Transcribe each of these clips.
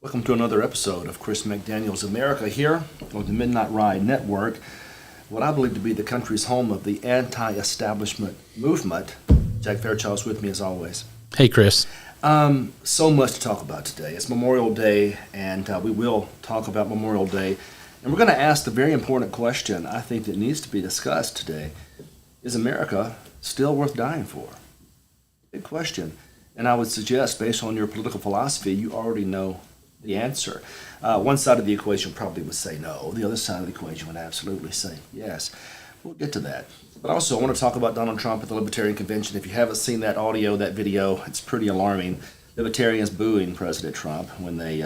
Welcome to another episode of Chris McDaniel's America here on the Midnight Ride Network, what I believe to be the country's home of the anti-establishment movement. Jack Fairchild's with me as always. Hey, Chris. So much to talk about today. It's Memorial Day, and we will talk about Memorial Day. And we're going to ask the very important question I think that needs to be discussed today. Is America still worth dying for? Big question. And I would suggest, based on your political philosophy, you already know the answer. One side of the equation probably would say no. The other side of the equation would absolutely say yes. We'll get to that. But also, I want to talk about Donald Trump at the Libertarian Convention. If you haven't seen that audio, that video, it's pretty alarming. Libertarians booing President Trump when they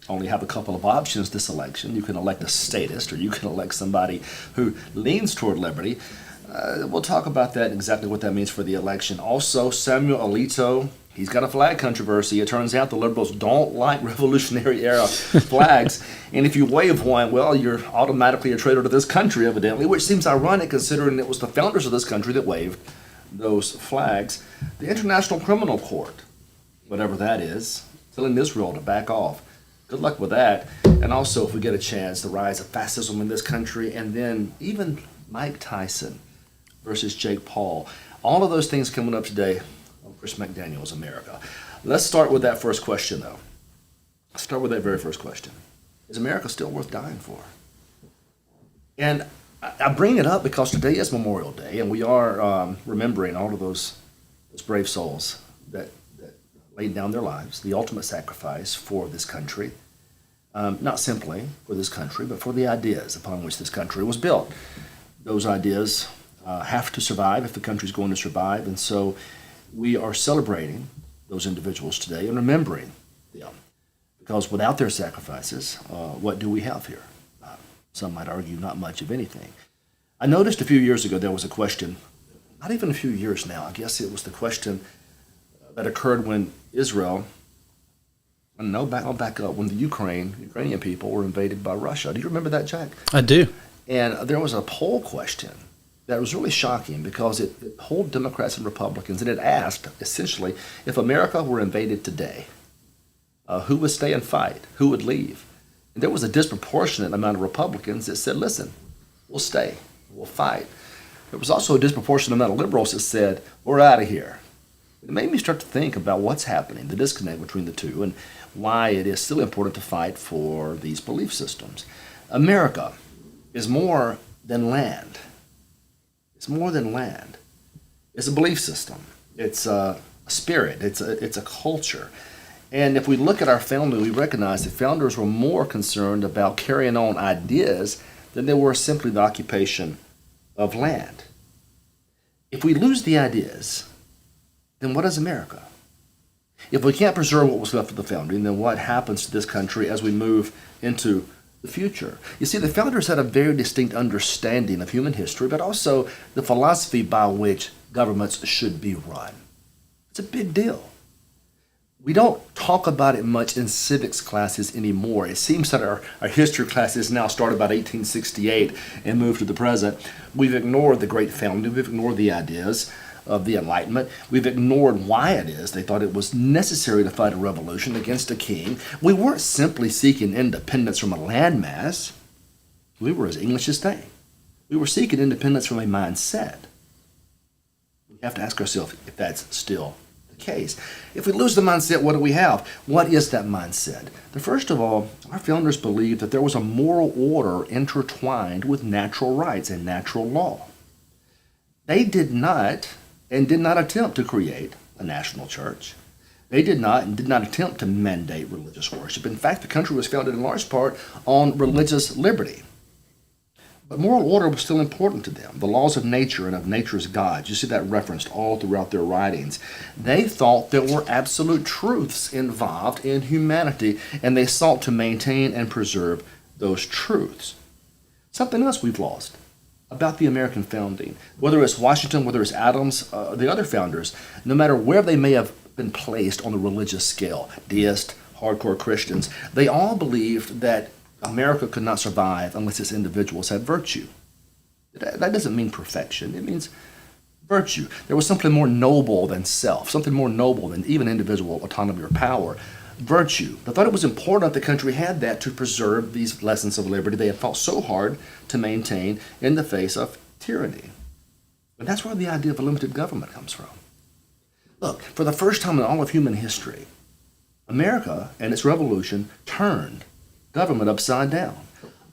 only have a couple of options this election. You can elect a statist, or you can elect somebody who leans toward liberty. We'll talk about that and exactly what that means for the election. Also, Samuel Alito, he's got a flag controversy. It turns out the liberals don't like Revolutionary Era flags. And if you wave one, well, you're automatically a traitor to this country, evidently, which seems ironic considering it was the founders of this country that waved those flags. The International Criminal Court, whatever that is, telling Israel to back off. Good luck with that. And also, if we get a chance, the rise of fascism in this country, and then even Mike Tyson versus Jake Paul. All of those things coming up today on Chris McDaniel's America. Let's start with that first question, though. Let's start with that very first question. Is America still worth dying for? And I bring it up because today is Memorial Day, and we are remembering all of those brave souls that laid down their lives, the ultimate sacrifice for this country. Not simply for this country, but for the ideas upon which this country was built. Those ideas have to survive if the country's going to survive, and so we are celebrating those individuals today and remembering them. Because without their sacrifices, what do we have here? Some might argue not much of anything. I noticed a few years ago there was a question, not even a few years now, I guess it was the question that occurred when Israel, I'll back up, when the Ukrainian people were invaded by Russia. Do you remember that, Jack? I do. And there was a poll question that was really shocking because it polled Democrats and Republicans, and it asked, essentially, if America were invaded today, who would stay and fight? Who would leave? And there was a disproportionate amount of Republicans that said, listen, we'll stay, we'll fight. There was also a disproportionate amount of liberals that said, we're out of here. It made me start to think about what's happening, the disconnect between the two, and why it is still important to fight for these belief systems. America is more than land. It's more than land. It's a belief system. It's a spirit. It's a culture. And if we look at our founding, we recognize the founders were more concerned about carrying on ideas than they were simply the occupation of land. If we lose the ideas, then what is America? If we can't preserve what was left of the founding, then what happens to this country as we move into the future? You see, the founders had a very distinct understanding of human history, but also the philosophy by which governments should be run. It's a big deal. We don't talk about it much in civics classes anymore. It seems that our history classes now start about 1868 and move to the present. We've ignored the great founding. We've ignored the ideas of the Enlightenment. We've ignored why it is they thought it was necessary to fight a revolution against a king. We weren't simply seeking independence from a landmass. We were as English as they. We were seeking independence from a mindset. We have to ask ourselves if that's still the case. If we lose the mindset, what do we have? What is that mindset? First of all, our founders believed that there was a moral order intertwined with natural rights and natural law. They did not attempt to create a national church. They did not attempt to mandate religious worship. In fact, the country was founded in large part on religious liberty. But moral order was still important to them. The laws of nature and of nature's gods, you see that referenced all throughout their writings. They thought there were absolute truths involved in humanity, and they sought to maintain and preserve those truths. Something else we've lost about the American founding, whether it's Washington, whether it's Adams, the other founders, no matter where they may have been placed on the religious scale, deist, hardcore Christians, they all believed that America could not survive unless its individuals had virtue. That doesn't mean perfection. It means virtue. There was something more noble than self, something more noble than even individual autonomy or power. virtue. They thought it was important that the country had that to preserve these lessons of liberty they had fought so hard to maintain in the face of tyranny. And that's where the idea of a limited government comes from. Look, for the first time in all of human history, America and its revolution turned government upside down.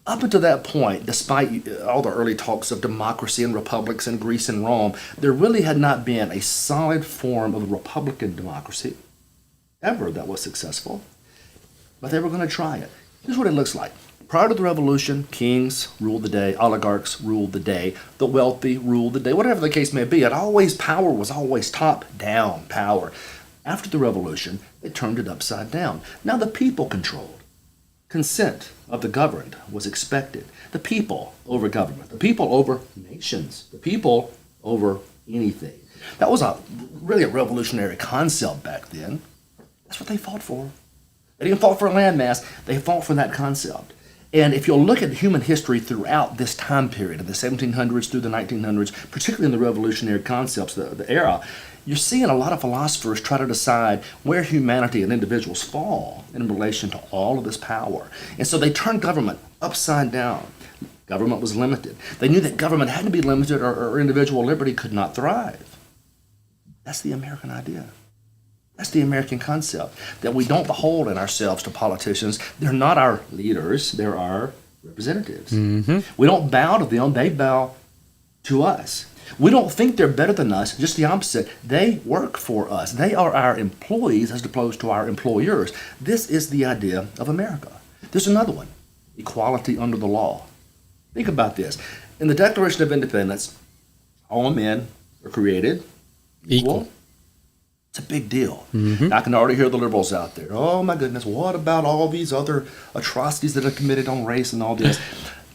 Up until that point, despite all the early talks of democracy and republics in Greece and Rome, there really had not been a solid form of republican democracy ever that was successful. But they were going to try it. Here's what it looks like. Prior to the revolution, kings ruled the day, oligarchs ruled the day, the wealthy ruled the day, whatever the case may be. Power was always top-down power. After the revolution, they turned it upside down. Now the people controlled. Consent of the governed was expected. The people over government, the people over nations, the people over anything. That was really a revolutionary concept back then. That's what they fought for. They didn't fight for a landmass, they fought for that concept. And if you'll look at human history throughout this time period, of the 1700s through the 1900s, particularly in the revolutionary concepts, the era, you're seeing a lot of philosophers try to decide where humanity and individuals fall in relation to all of this power. And so they turned government upside down. Government was limited. They knew that government had to be limited or individual liberty could not thrive. That's the American idea. That's the American concept, that we don't behold in ourselves to politicians. They're not our leaders, they're our representatives. Mm-hmm. We don't bow to them, they bow to us. We don't think they're better than us, just the opposite. They work for us. They are our employees as opposed to our employers. This is the idea of America. There's another one, equality under the law. Think about this. In the Declaration of Independence, all men are created equal. It's a big deal. Mm-hmm. I can already hear the liberals out there. Oh my goodness, what about all these other atrocities that are committed on race and all this?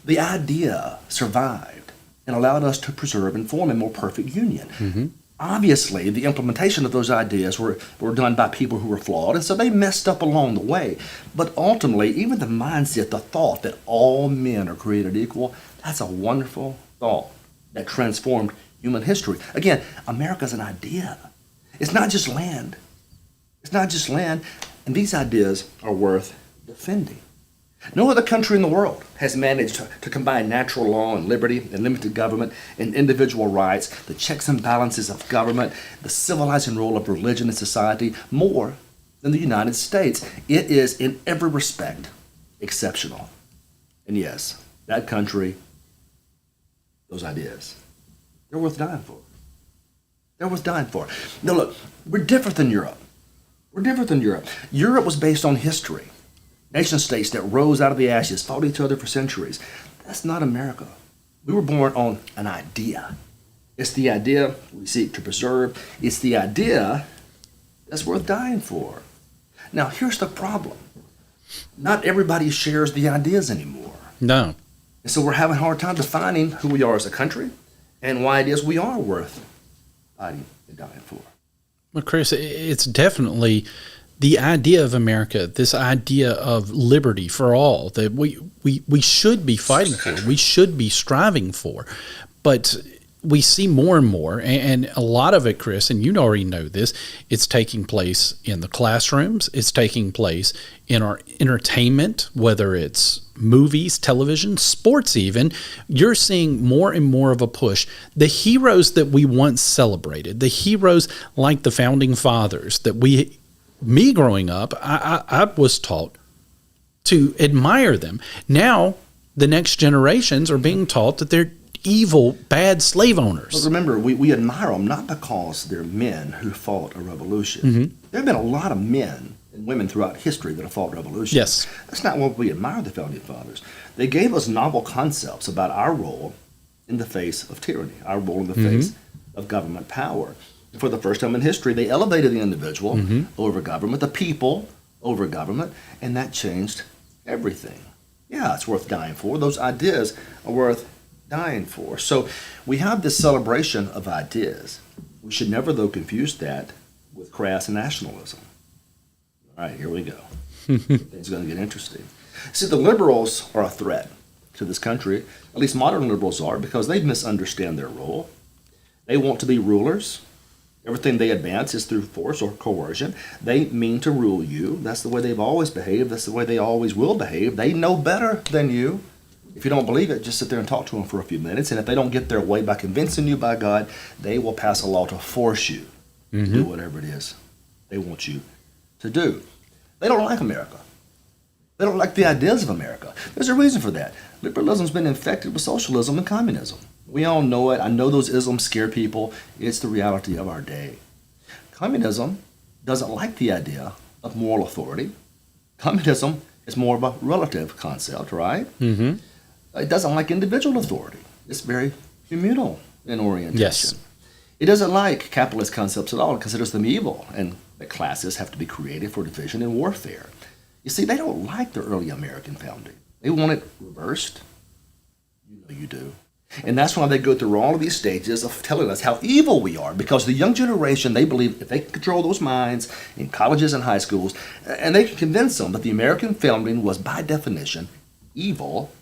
The idea survived and allowed us to preserve and form a more perfect union. Mm-hmm. Obviously, the implementation of those ideas were done by people who were flawed, and so they messed up along the way. But ultimately, even the mindset, the thought that all men are created equal, that's a wonderful thought that transformed human history. Again, America's an idea. It's not just land. It's not just land. And these ideas are worth defending. No other country in the world has managed to combine natural law and liberty and limited government and individual rights, the checks and balances of government, the civilizing role of religion in society, more than the United States. It is, in every respect, exceptional. And yes, that country, those ideas, they're worth dying for. They're worth dying for. Now look, we're different than Europe. We're different than Europe. Europe was based on history. Nation states that rose out of the ashes, fought each other for centuries. That's not America. We were born on an idea. It's the idea we seek to preserve. It's the idea that's worth dying for. Now, here's the problem. Not everybody shares the ideas anymore. No. And so we're having a hard time defining who we are as a country and why it is we are worth fighting and dying for. Well, Chris, it's definitely the idea of America, this idea of liberty for all that we should be fighting for, we should be striving for. But we see more and more, and a lot of it, Chris, and you already know this, it's taking place in the classrooms, it's taking place in our entertainment, whether it's movies, television, sports even. You're seeing more and more of a push. The heroes that we once celebrated, the heroes like the Founding Fathers that me growing up, I was taught to admire them. Now, the next generations are being taught that they're evil, bad slave owners. But remember, we admire them not because they're men who fought a revolution. Mm-hmm. There have been a lot of men and women throughout history that have fought revolutions. Yes. That's not what we admire the Founding Fathers. They gave us novel concepts about our role in the face of tyranny, our role in the face of government power. For the first time in history, they elevated the individual over government, the people over government, and that changed everything. Yeah, it's worth dying for. Those ideas are worth dying for. So we have this celebration of ideas. We should never, though, confuse that with crass nationalism. All right, here we go. Things are going to get interesting. See, the liberals are a threat to this country. At least modern liberals are, because they misunderstand their role. They want to be rulers Everything they advance is through force or coercion. They mean to rule you. That's the way they've always behaved. That's the way they always will behave. They know better than you. If you don't believe it, just sit there and talk to them for a few minutes. And if they don't get their way by convincing you by God, they will pass a law to force you to do whatever it is they want you to do. They don't like America. They don't like the ideas of America. There's a reason for that. Liberalism's been infected with socialism and communism. We all know it. I know those isms scare people. It's the reality of our day. Communism doesn't like the idea of moral authority. Communism is more of a relative concept, right? Mm-hmm. It doesn't like individual authority. It's very communal in orientation. Yes. It doesn't like capitalist concepts at all. It considers them evil, and that classes have to be created for division and warfare. You see, they don't like the early American founding. They want it reversed. You know you do. And that's why they go through all of these stages of telling us how evil we are, because the young generation, they believe if they can control those minds in colleges and high schools, and they can convince them that the American founding was by definition evil,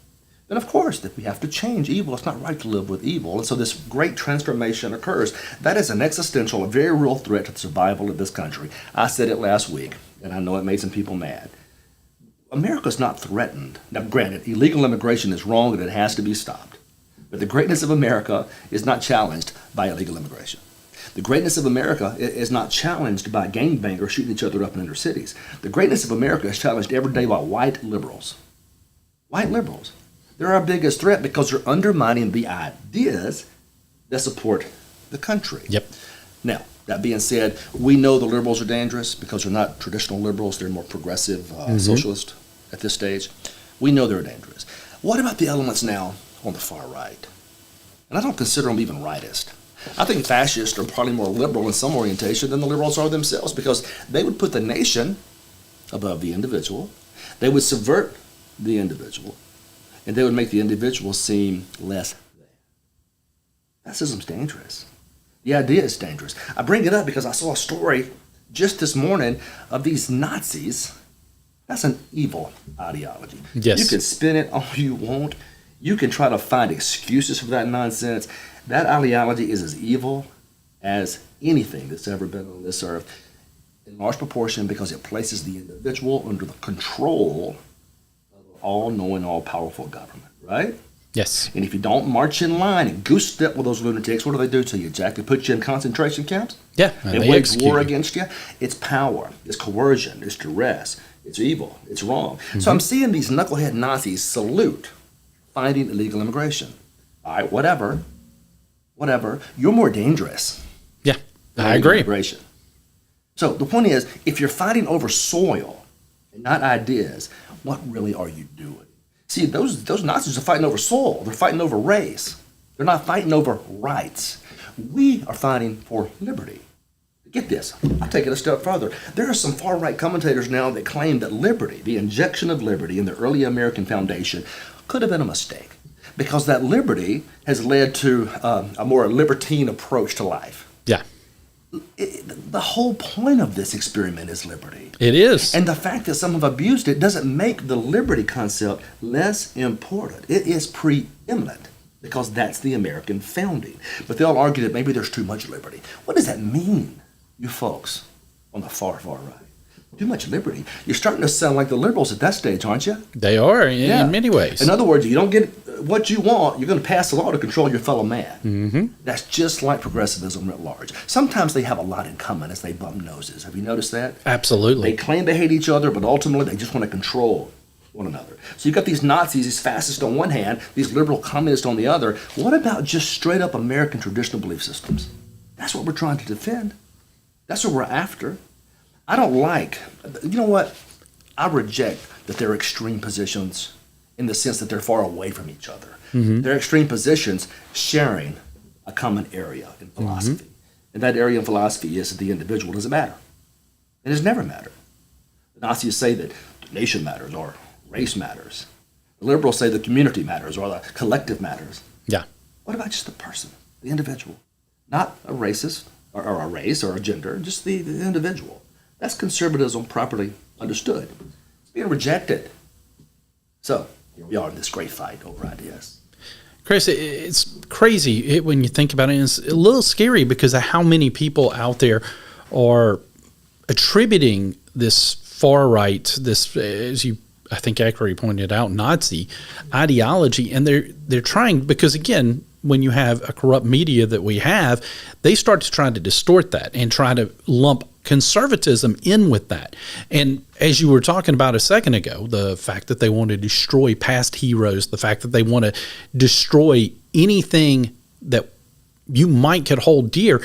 then of course that we have to change evil. It's not right to live with evil. And so this great transformation occurs. That is an existential, a very real threat to the survival of this country. I said it last week, and I know it made some people mad. America's not threatened. Now, granted, illegal immigration is wrong and it has to be stopped. But the greatness of America is not challenged by illegal immigration. The greatness of America is not challenged by gangbangers shooting each other up in inner cities. The greatness of America is challenged every day by white liberals. White liberals. They're our biggest threat because they're undermining the ideas that support the country. Yep. Now, that being said, we know the liberals are dangerous because they're not traditional liberals. They're more progressive socialist at this stage. We know they're dangerous. What about the elements now on the far right? And I don't consider them even rightist. I think fascists are probably more liberal in some orientation than the liberals are themselves, because they would put the nation above the individual. They would subvert the individual, and they would make the individual seem less than. Fascism's dangerous. The idea is dangerous. I bring it up because I saw a story just this morning of these Nazis. That's an evil ideology. Yes. You can spin it all you want. You can try to find excuses for that nonsense. That ideology is as evil as anything that's ever been on this earth, in large proportion because it places the individual under the control of an all-knowing, all-powerful government, right? Yes. And if you don't march in line and goose step with those lunatics, what do they do to you, Jack? They put you in concentration camps? Yeah. They wage war against you? It's power. It's coercion. It's duress. It's evil. It's wrong. So I'm seeing these knucklehead Nazis salute fighting illegal immigration. All right, whatever. You're more dangerous. Yeah. than I illegal agree. Immigration. So the point is, if you're fighting over soil and not ideas, what really are you doing? See, those Nazis are fighting over soil. They're fighting over race. They're not fighting over rights. We are fighting for liberty. Get this. I'll take it a step further. There are some far-right commentators now that claim that liberty, the injection of liberty in the early American foundation, could have been a mistake, because that liberty has led to a more libertine approach to life. Yeah. The whole point of this experiment is liberty. It is. And the fact that some have abused it doesn't make the liberty concept less important. It is preeminent because that's the American founding. But they'll argue that maybe there's too much liberty. What does that mean, you folks on the far, far right? Too much liberty. You're starting to sound like the liberals at that stage, aren't you? They are in many ways. In other words, you don't get what you want, you're going to pass a law to control your fellow man. Mm-hmm. That's just like progressivism writ large. Sometimes they have a lot in common as they bump noses. Have you noticed that? Absolutely. They claim they hate each other, but ultimately they just want to control one another. So you've got these Nazis, these fascists on one hand, these liberal communists on the other. What about just straight up American traditional belief systems? That's what we're trying to defend. That's what we're after. I don't like, you know what? I reject that they're extreme positions in the sense that they're far away from each other. Mm-hmm. They're extreme positions sharing a common area in philosophy. Mm-hmm. And that area in philosophy is that the individual doesn't matter. It has never mattered. The Nazis say that the nation matters or race matters. The liberals say the community matters or the collective matters. Yeah. What about just the person, the individual? Not a racist or a race or a gender, just the individual. That's conservatism properly understood. It's being rejected. So here we are in this great fight over ideas. Chris, it's crazy when you think about it. It's a little scary because of how many people out there are attributing this far right, this, as you I think accurately pointed out, Nazi ideology, and they're trying, because again, when you have a corrupt media that we have, they start to try to distort that and try to lump conservatism in with that. And as you were talking about a second ago, the fact that they want to destroy past heroes, the fact that they want to destroy anything that you might could hold dear,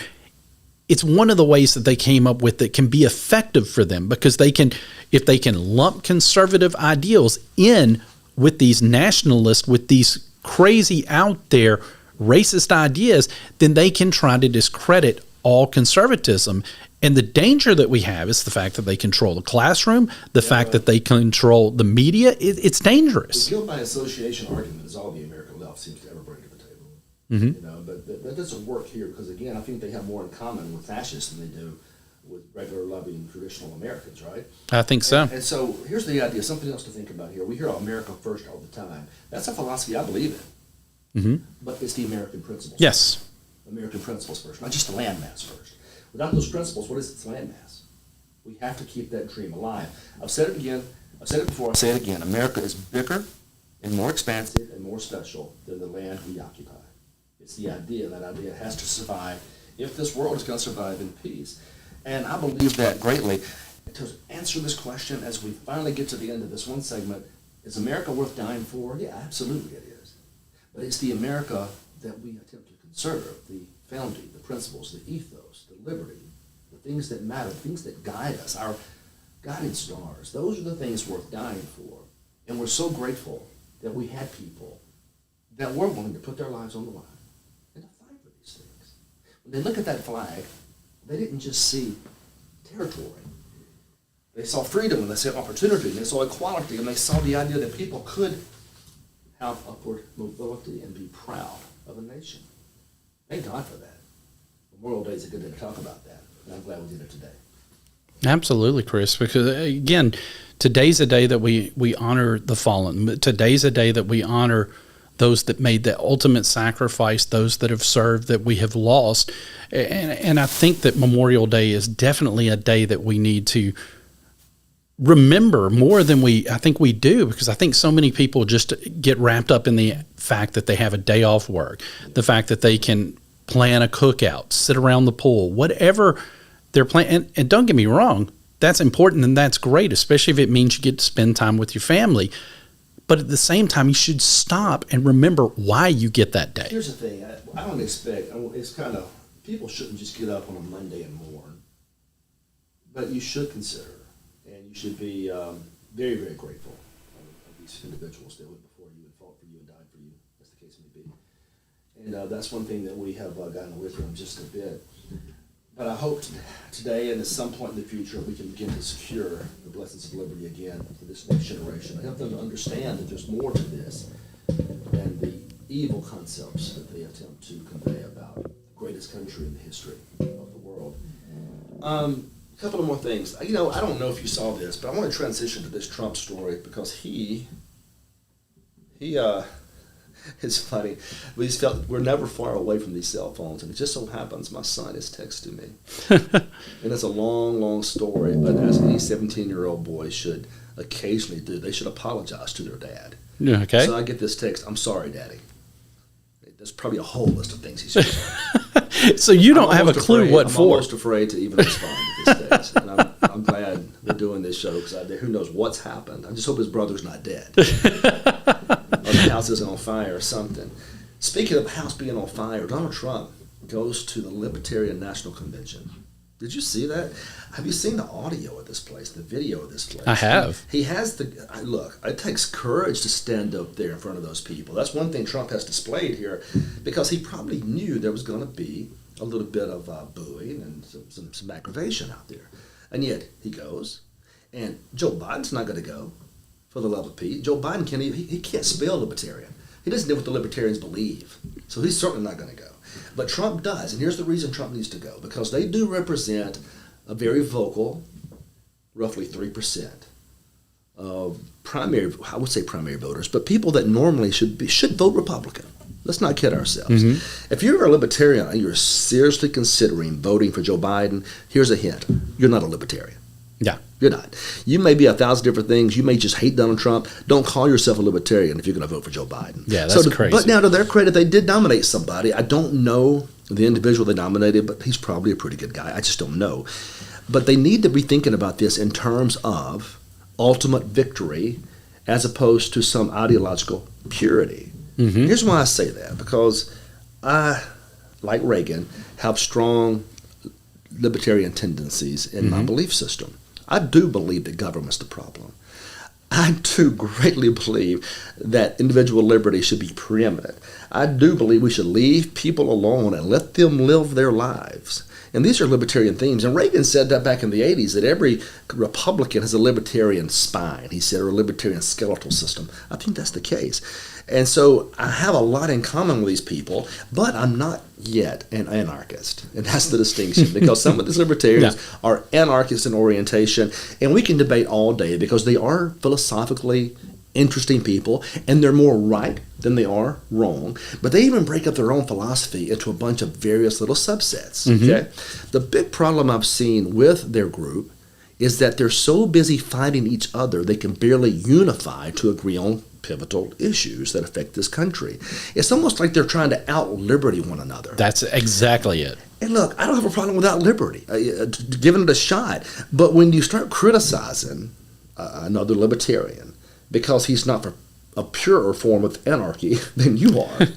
it's one of the ways that they came up with that can be effective for them, because they can, if they can lump conservative ideals in with these nationalists, with these crazy out there racist ideas, then they can try to discredit all conservatism. And the danger that we have is the fact that they control the classroom, the fact that they control the media. It's dangerous. The guilt by association argument is all the American left seems to ever bring to the table. Mm-hmm. You know, but that doesn't work here because, again, I think they have more in common with fascists than they do with regular, loving, traditional Americans, right? I think so. And so here's the idea, something else to think about here. We hear America first all the time. That's a philosophy I believe in. Mm-hmm. But it's the American principles. Yes. American principles first, not just the landmass first. Without those principles, what is it? It's landmass. We have to keep that dream alive. I've said it again. I've said it before. I'll say it again. America is bigger and more expansive and more special than the land we occupy. It's the idea. That idea has to survive if this world is going to survive in peace. And I believe that greatly. To answer this question, as we finally get to the end of this one segment, is America worth dying for? Yeah, absolutely it is. But it's the America that we attempt to conserve, the founding, the principles, the ethos, the liberty, the things that matter, the things that guide us, our guiding stars. Those are the things worth dying for. And we're so grateful that we had people that were willing to put their lives on the line and to fight for these things. When they look at that flag, they didn't just see territory. They saw freedom, and they saw opportunity, and they saw equality, and they saw the idea that people could have upward mobility and be proud of a nation. Thank God for that. Memorial Day is a good day to talk about that, and I'm glad we did it today. Absolutely, Chris, because again, today's a day that we honor the fallen. Today's a day that we honor those that made the ultimate sacrifice, those that have served, that we have lost. And I think that Memorial Day is definitely a day that we need to remember more than I think we do, because I think so many people just get wrapped up in the fact that they have a day off work, the fact that they can plan a cookout, sit around the pool, whatever they're planning. And don't get me wrong, that's important and that's great, especially if it means you get to spend time with your family. But at the same time, you should stop and remember why you get that day. Here's the thing. I don't expect, it's kind of, people shouldn't just get up on a Monday and mourn. But you should consider, and you should be very, very grateful of these individuals that went before you and fought for you and died for you, as the case may be. And that's one thing that we have gotten away from just a bit. But I hope today and at some point in the future we can begin to secure the blessings of liberty again for this next generation. I help them to understand that there's more to this than the evil concepts that they attempt to convey about the greatest country in the history of the world. A couple of more things. I don't know if you saw this, but I want to transition to this Trump story because he it's funny. We're never far away from these cell phones, and it just so happens my son is texting me. And it's a long, long story, but as any 17-year-old boy should occasionally do, they should apologize to their dad. Yeah, okay. So I get this text, "I'm sorry, Daddy." There's probably a whole list of things he should say. So you don't have a clue what for. I'm almost afraid to even respond to this text. And I'm glad we're doing this show because who knows what's happened. I just hope his brother's not dead. Or the house isn't on fire or something. Speaking of the house being on fire, Donald Trump goes to the Libertarian National Convention. Did you see that? Have you seen the audio of this place, the video of this place? I have. He has look, it takes courage to stand up there in front of those people. That's one thing Trump has displayed here because he probably knew there was going to be a little bit of booing and some aggravation out there. And yet he goes, and Joe Biden's not going to go for the love of Pete. Joe Biden he can't spell libertarian. He doesn't know what the libertarians believe. So he's certainly not going to go. But Trump does, and here's the reason Trump needs to go, because they do represent a very vocal, roughly 3% of primary voters, but people that normally should vote Republican. Let's not kid ourselves. If you're a libertarian and you're seriously considering voting for Joe Biden, here's a hint. You're not a libertarian. Yeah. You're not. You may be 1,000 different things. You may just hate Donald Trump. Don't call yourself a libertarian if you're going to vote for Joe Biden. Yeah, that's crazy. But now, to their credit, they did nominate somebody. I don't know the individual they nominated, but he's probably a pretty good guy. I just don't know. But they need to be thinking about this in terms of ultimate victory as opposed to some ideological purity. Here's why I say that. Because I, like Reagan, have strong libertarian tendencies in my belief system. I do believe that government's the problem. I do greatly believe that individual liberty should be preeminent. I do believe we should leave people alone and let them live their lives. And these are libertarian themes. And Reagan said that back in the 80s, that every Republican has a libertarian spine, he said, or a libertarian skeletal system. I think that's the case. And so I have a lot in common with these people, but I'm not yet an anarchist. And that's the distinction, because some of these libertarians are anarchists in orientation, and we can debate all day because they are philosophically interesting people, and they're more right than they are wrong. But they even break up their own philosophy into a bunch of various little subsets. Okay, the big problem I've seen with their group is that they're so busy fighting each other they can barely unify to agree on pivotal issues that affect this country. It's almost like they're trying to out-liberty one another. That's exactly it. And look, I don't have a problem without liberty, giving it a shot. But when you start criticizing another libertarian because he's not for a purer form of anarchy than you are,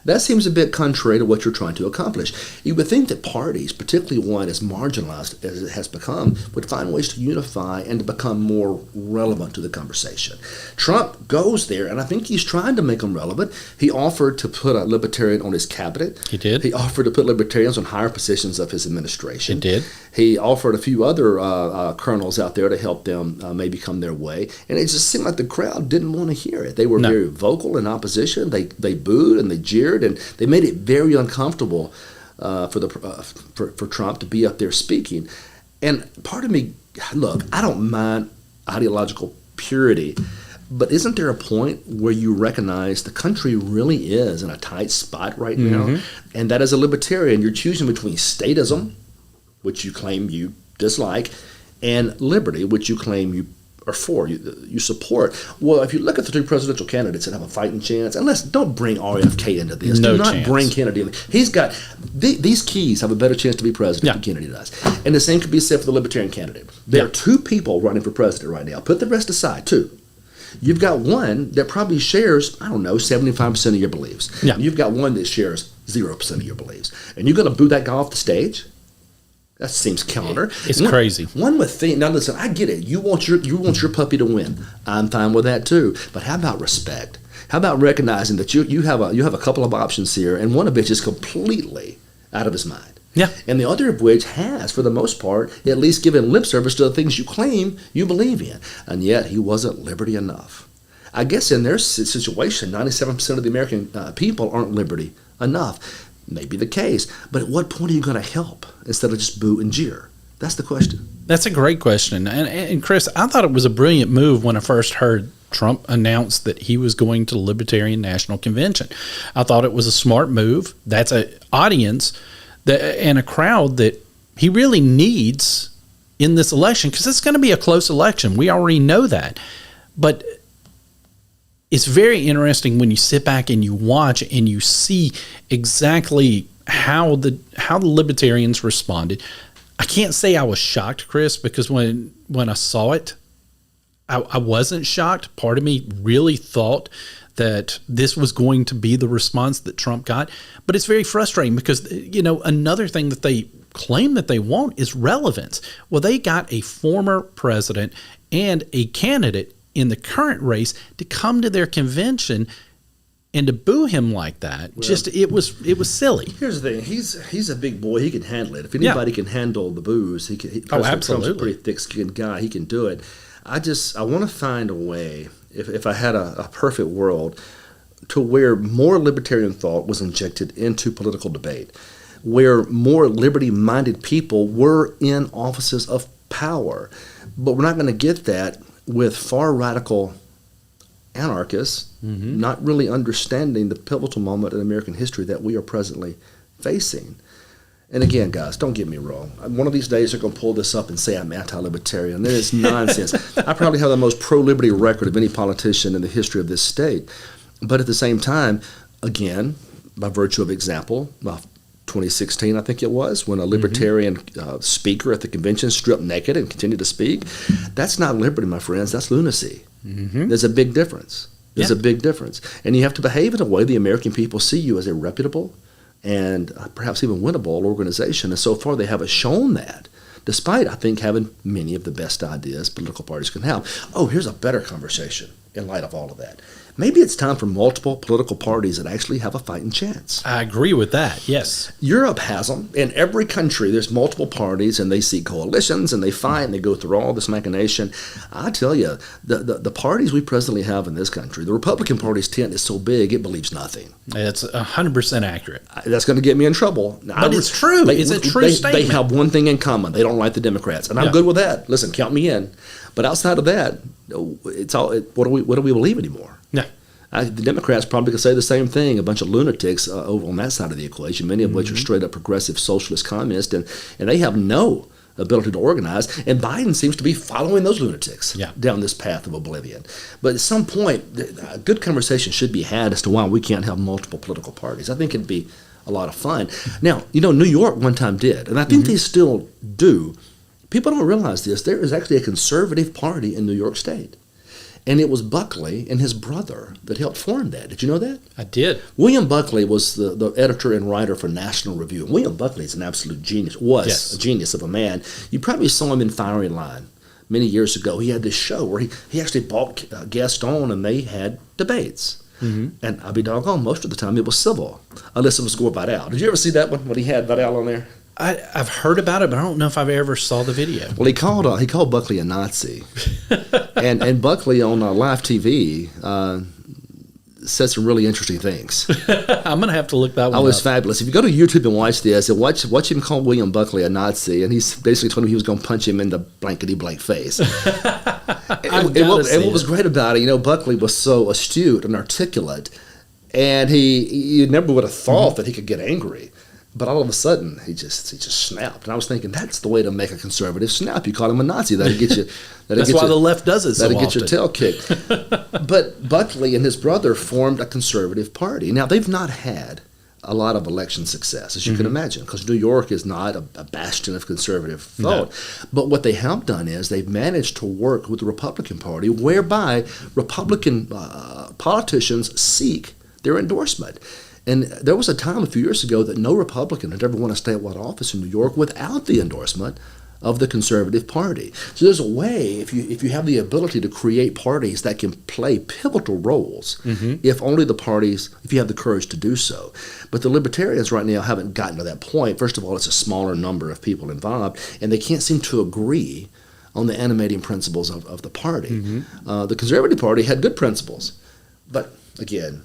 that seems a bit contrary to what you're trying to accomplish. You would think that parties, particularly one as marginalized as it has become, would find ways to unify and to become more relevant to the conversation. Trump goes there, and I think he's trying to make them relevant. He offered to put a libertarian on his cabinet. He did. He offered to put libertarians on higher positions of his administration. He did. He offered a few other colonels out there to help them maybe come their way. And it just seemed like the crowd didn't want to hear it. They were very vocal in opposition. They booed and they jeered, and they made it very uncomfortable for Trump to be up there speaking. And part of me, look, I don't mind ideological purity, but isn't there a point where you recognize the country really is in a tight spot right now? And that as a libertarian, you're choosing between statism, which you claim you dislike, and liberty, which you claim you are for, you support. Well, if you look at the two presidential candidates that have a fighting chance, and don't bring RFK into this. No Do not chance. bring Kennedy in. He's got, these keys have a better chance to be president than Kennedy does. And the same could be said for the libertarian candidate. There are two people running for president right now. Put the rest aside, two. You've got one that probably shares, 75% of your beliefs. Yeah. You've got one that shares 0% of your beliefs. And you're going to boo that guy off the stage? That seems counter. It's crazy. One would think, now listen, I get it. You want your puppy to win. I'm fine with that too. But how about respect? How about recognizing that you have a couple of options here, and one of which is completely out of his mind. Yeah. And the other of which has, for the most part, at least given lip service to the things you claim you believe in. And yet he wasn't liberty enough. I guess in their situation, 97% of the American people aren't liberty enough. May be the case, but at what point are you going to help instead of just boo and jeer? That's the question. That's a great question. And Chris, I thought it was a brilliant move when I first heard Trump announce that he was going to the Libertarian National Convention. I thought it was a smart move. That's an audience and a crowd that he really needs in this election, because it's going to be a close election. We already know that. But it's very interesting when you sit back and you watch and you see exactly how the libertarians responded. I can't say I was shocked, Chris, because when I saw it, I wasn't shocked. Part of me really thought that this was going to be the response that Trump got. But it's very frustrating because, another thing that they claim that they want is relevance. Well, they got a former president and a candidate in the current race to come to their convention and to boo him like that. It was silly. Here's the thing: he's a big boy. He can handle it. If anybody can handle the boos, he can. President Trump's a pretty thick-skinned guy. He can do it. I want to find a way. If I had a perfect world, to where more libertarian thought was injected into political debate, where more liberty-minded people were in offices of power, but we're not going to get that with far radical anarchists not really understanding the pivotal moment in American history that we are presently facing. And again, guys, don't get me wrong. One of these days they're going to pull this up and say I'm anti-libertarian. That is nonsense. I probably have the most pro-liberty record of any politician in the history of this state. But at the same time, again, by virtue of example, 2016, I think it was, when a libertarian speaker at the convention stripped naked and continued to speak, that's not liberty, my friends. That's lunacy. There's a big difference. There's a big difference. And you have to behave in a way the American people see you as a reputable and perhaps even winnable organization. And so far they haven't shown that, despite, I think, having many of the best ideas political parties can have. Oh, here's a better conversation in light of all of that. Maybe it's time for multiple political parties that actually have a fighting chance. I agree with that, yes. Europe has them. In every country, there's multiple parties, and they seek coalitions, and they fight, and they go through all this machination. I tell you, the parties we presently have in this country, the Republican Party's tent is so big, it believes nothing. It's 100% accurate. That's going to get me in trouble. But it's true. It's a true statement. They have one thing in common. They don't like the Democrats, and I'm good with that. Listen, count me in. But outside of that, it's all. What do we believe anymore? Yeah. The Democrats probably could say the same thing. A bunch of lunatics over on that side of the equation, many of which are straight up progressive socialist communists, and they have no ability to organize. And Biden seems to be following those lunatics down this path of oblivion. But at some point, a good conversation should be had as to why we can't have multiple political parties. I think it'd be a lot of fun. Now, New York one time did, and I think they still do. People don't realize this. There is actually a conservative party in New York State. And it was Buckley and his brother that helped form that. Did you know that? I did. William Buckley was the editor and writer for National Review. And William Buckley is an absolute genius, a genius of a man. You probably saw him in Firing Line many years ago. He had this show where he actually brought guests on and they had debates. And I'll be doggone, most of the time it was civil, unless it was Gore Vidal. Did you ever see that one when he had Vidal on there? I've heard about it, but I don't know if I've ever saw the video. Well, he called Buckley a Nazi, and Buckley on live TV said some really interesting things. I'm gonna have to look that one up. Oh, it's fabulous. If you go to YouTube and watch this, and watch him call William Buckley a Nazi, and he's basically told him he was going to punch him in the blankety blank face. and what was great about it, Buckley was so astute and articulate, and you never would have thought that he could get angry. But all of a sudden, he just snapped. And I was thinking, that's the way to make a conservative snap. You call him a Nazi. That'll get you. That's why the left does it so often. That'll get your tail kicked. But Buckley and his brother formed a conservative party. Now, they've not had a lot of election success, as you can imagine, because New York is not a bastion of conservative vote. No. But what they have done is they've managed to work with the Republican Party, whereby Republican politicians seek their endorsement. And there was a time a few years ago that no Republican had ever won a statewide office in New York without the endorsement of the conservative party. So there's a way, if you have the ability to create parties that can play pivotal roles, if you have the courage to do so. But the libertarians right now haven't gotten to that point. First of all, it's a smaller number of people involved, and they can't seem to agree on the animating principles of the party. The conservative party had good principles, but again,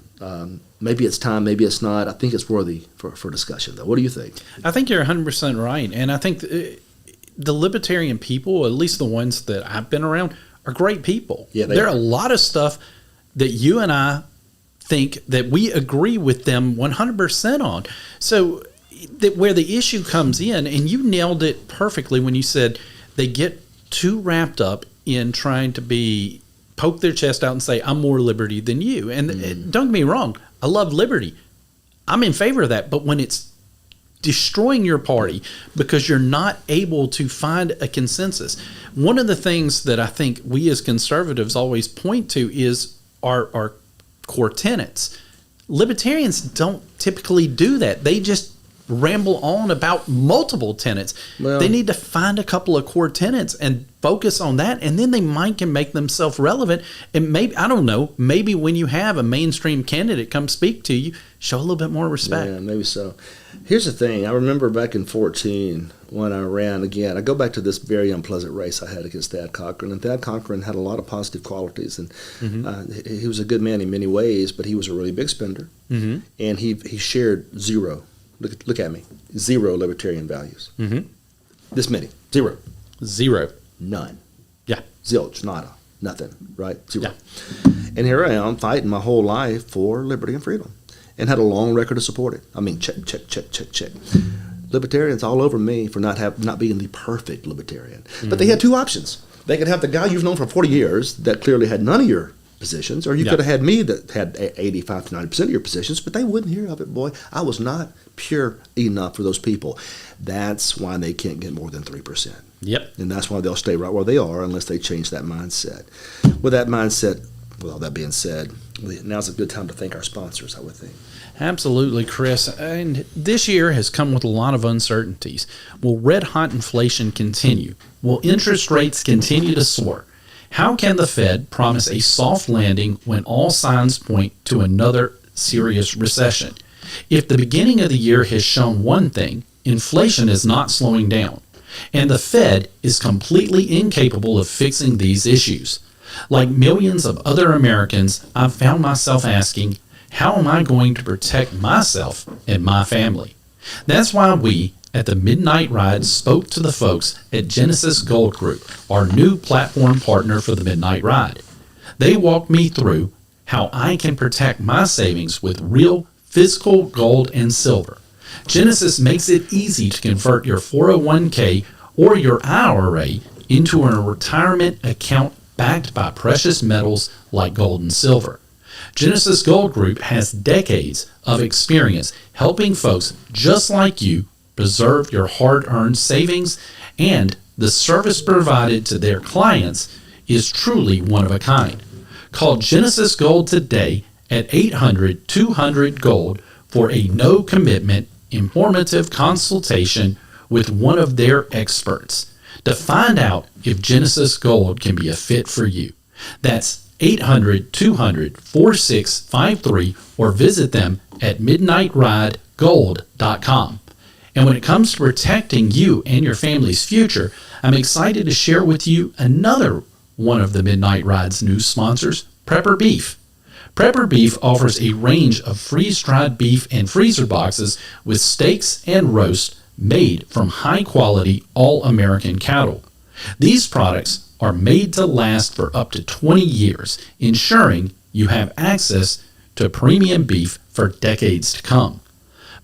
maybe it's time, maybe it's not. I think it's worthy for discussion, though. What do you think? I think you're 100% right. And I think the libertarian people, at least the ones that I've been around, are great people. Yeah, there are a lot of stuff that you and I think that we agree with them 100% on. So where the issue comes in, and you nailed it perfectly when you said they get too wrapped up in trying to poke their chest out and say, I'm more liberty than you. And don't get me wrong, I love liberty. I'm in favor of that. But when it's destroying your party because you're not able to find a consensus, one of the things that I think we as conservatives always point to is our core tenets. Libertarians don't typically do that. They just ramble on about multiple tenets. Well, they need to find a couple of core tenets and focus on that, and then they can make themselves relevant. And maybe, I don't know, maybe when you have a mainstream candidate come speak to you, show a little bit more respect. Yeah, maybe so. Here's the thing. I remember back in 2014 when I ran again. I go back to this very unpleasant race I had against Thad Cochran, and Thad Cochran had a lot of positive qualities, and he was a good man in many ways, but he was a really big spender, and he shared zero. Look at me. Zero libertarian values. This many. Zero. Zero. None. Yeah. Zilch. Nada. Nothing, right? Zero. Yeah. And here I am fighting my whole life for liberty and freedom and had a long record to support it. I mean, check, check, check, check, check. Libertarians all over me for not being the perfect libertarian. But they had two options. They could have the guy you've known for 40 years that clearly had none of your positions, or you could have had me that had 85 to 90% of your positions, but they wouldn't hear of it, boy. I was not pure enough for those people. That's why they can't get more than 3%. Yep. And that's why they'll stay right where they are unless they change that mindset. With all that being said, now's a good time to thank our sponsors, I would think. Absolutely, Chris. And this year has come with a lot of uncertainties. Will red-hot inflation continue? Will interest rates continue to soar? How can the Fed promise a soft landing when all signs point to another serious recession? If the beginning of the year has shown one thing, inflation is not slowing down, and the Fed is completely incapable of fixing these issues. Like millions of other Americans, I've found myself asking, how am I going to protect myself and my family? That's why we at the Midnight Ride spoke to the folks at Genesis Gold Group, our new platform partner for the Midnight Ride. They walked me through how I can protect my savings with real physical gold and silver. Genesis makes it easy to convert your 401k or your IRA into a retirement account backed by precious metals like gold and silver. Genesis Gold Group has decades of experience helping folks just like you preserve your hard-earned savings, and the service provided to their clients is truly one of a kind. Call Genesis Gold today at 800-200-GOLD for a no-commitment, informative consultation with one of their experts to find out if Genesis Gold can be a fit for you. That's 800-200-4653 or visit them at midnightridegold.com. And when it comes to protecting you and your family's future, I'm excited to share with you another one of the Midnight Ride's new sponsors, Prepper Beef. Prepper Beef offers a range of freeze-dried beef and freezer boxes with steaks and roast made from high-quality, all-American cattle. These products are made to last for up to 20 years, ensuring you have access to premium beef for decades to come.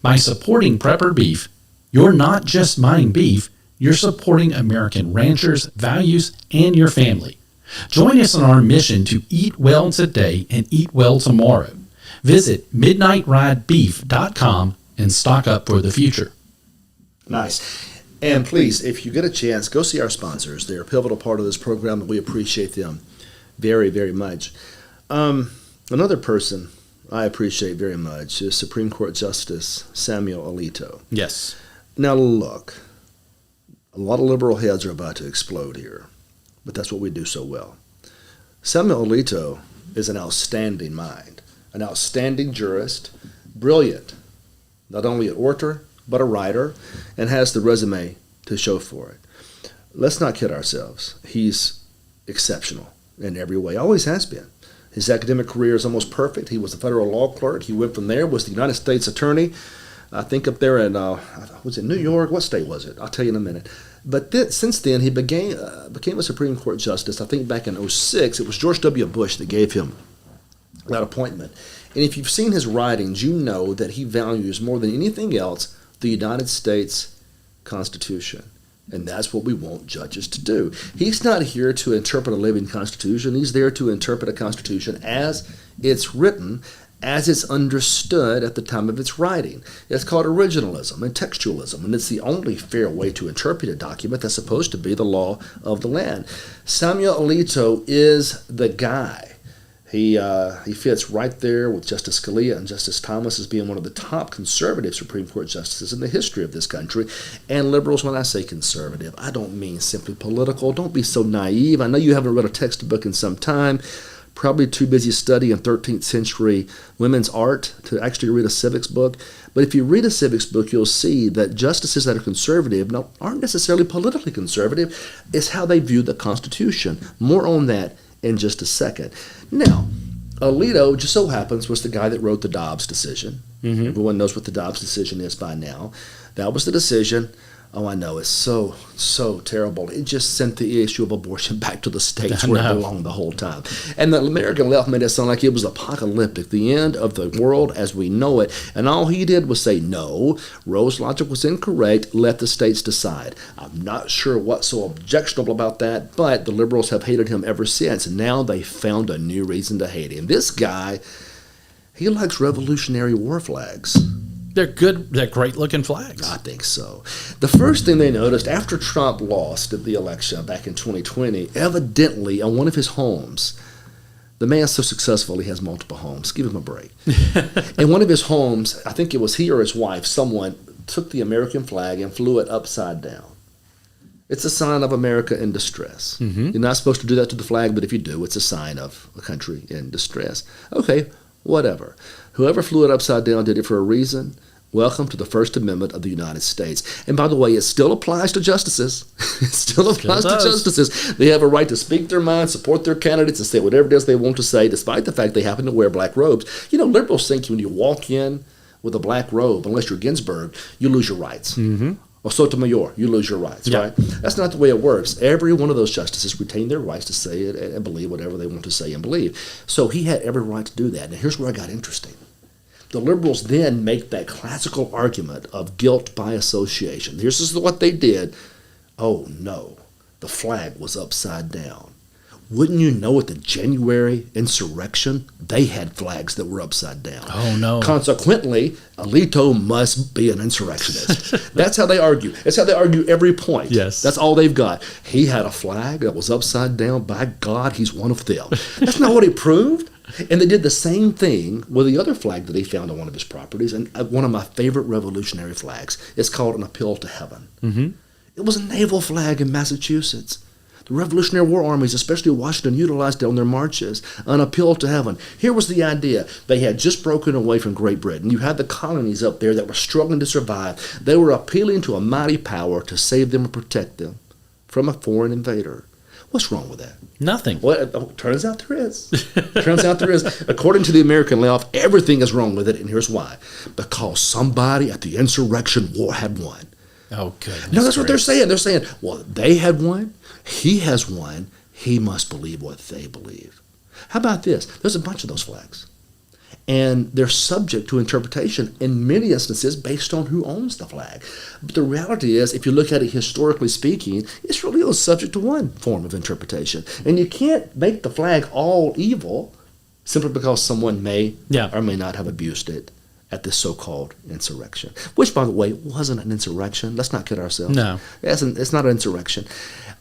By supporting Prepper Beef, you're not just buying beef, you're supporting American ranchers' values and your family. Join us in our mission to eat well today and eat well tomorrow. Visit midnightridebeef.com and stock up for the future. Nice. And please, if you get a chance, go see our sponsors. They're a pivotal part of this program, and we appreciate them very, very much. Another person I appreciate very much is Supreme Court Justice Samuel Alito. Yes. Now, look, a lot of liberal heads are about to explode here, but that's what we do so well. Samuel Alito is an outstanding mind, an outstanding jurist, brilliant, not only an orator, but a writer, and has the resume to show for it. Let's not kid ourselves. He's exceptional in every way, always has been. His academic career is almost perfect. He was a federal law clerk. He went from there, was the United States attorney, I think up there in, was it New York? What state was it? I'll tell you in a minute. But since then, he became a Supreme Court justice. I think back in 2006, it was George W. Bush that gave him that appointment. And if you've seen his writings, you know that he values more than anything else the United States Constitution. And that's what we want judges to do. He's not here to interpret a living constitution. He's there to interpret a constitution as it's written, as it's understood at the time of its writing. It's called originalism and textualism, and it's the only fair way to interpret a document that's supposed to be the law of the land. Samuel Alito is the guy. He fits right there with Justice Scalia and Justice Thomas as being one of the top conservative Supreme Court justices in the history of this country. And liberals, when I say conservative, I don't mean simply political. Don't be so naive. I know you haven't read a textbook in some time, probably too busy studying 13th century women's art to actually read a civics book. But if you read a civics book, you'll see that justices that are conservative aren't necessarily politically conservative. It's how they view the Constitution. More on that in just a second. Now, Alito just so happens was the guy that wrote the Dobbs decision. Mm-hmm. Everyone knows what the Dobbs decision is by now. That was the decision Oh, I know. It's so terrible. It just sent the issue of abortion back to the states I where it know. belonged the whole time. And the American left made it sound like it was apocalyptic, the end of the world as we know it. And all he did was say, no, Roe's logic was incorrect. Let the states decide. I'm not sure what's so objectionable about that, but the liberals have hated him ever since. And now they found a new reason to hate him. This guy, he likes Revolutionary War flags. They're good. They're great looking flags. I think so. The first thing they noticed after Trump lost at the election back in 2020, evidently on one of his homes, the man's so successful he has multiple homes. Give him a break. In one of his homes, I think it was he or his wife, someone took the American flag and flew it upside down. It's a sign of America in distress. Mm-hmm. You're not supposed to do that to the flag, but if you do, it's a sign of a country in distress. Okay, whatever. Whoever flew it upside down did it for a reason. Welcome to the First Amendment of the United States. And by the way, it still applies to justices. It still applies to justices. They have a right to speak their mind, support their candidates, and say whatever it is they want to say, despite the fact they happen to wear black robes. You know, liberals think when you walk in with a black robe, unless you're Ginsburg, you lose your rights. Mm-hmm. Or Sotomayor, you lose your rights, Yeah. right? That's not the way it works. Every one of those justices retain their rights to say it and believe whatever they want to say and believe. So he had every right to do that. And here's where I got interesting. The liberals then make that classical argument of guilt by association. This is what they did. Oh, no, the flag was upside down. Wouldn't you know at the January insurrection, they had flags that were upside down. Oh, no. Consequently, Alito must be an insurrectionist. That's how they argue. That's how they argue every point. Yes. That's all they've got. He had a flag that was upside down. By God, he's one of them. That's not what he proved. And they did the same thing with the other flag that he found on one of his properties, and one of my favorite revolutionary flags. It's called an Appeal to Heaven. Mm-hmm. It was a naval flag in Massachusetts. The Revolutionary War armies, especially Washington, utilized it on their marches. An appeal to heaven. Here was the idea. They had just broken away from Great Britain. You had the colonies up there that were struggling to survive. They were appealing to a mighty power to save them and protect them from a foreign invader. What's wrong with that? Nothing. Well, turns out there is. Turns out there is. According to the American left, everything is wrong with it, and here's why. Because somebody at the insurrection war had won. Oh, goodness. No, that's what they're saying. They're saying, well, they had won. He has won. He must believe what they believe. How about this? There's a bunch of those flags. And they're subject to interpretation in many instances based on who owns the flag. But the reality is, if you look at it historically speaking, it's really only subject to one form of interpretation. And you can't make the flag all evil simply because someone may or may not have abused it at this so-called insurrection. Which, by the way, wasn't an insurrection. Let's not kid ourselves. No. It's not an insurrection.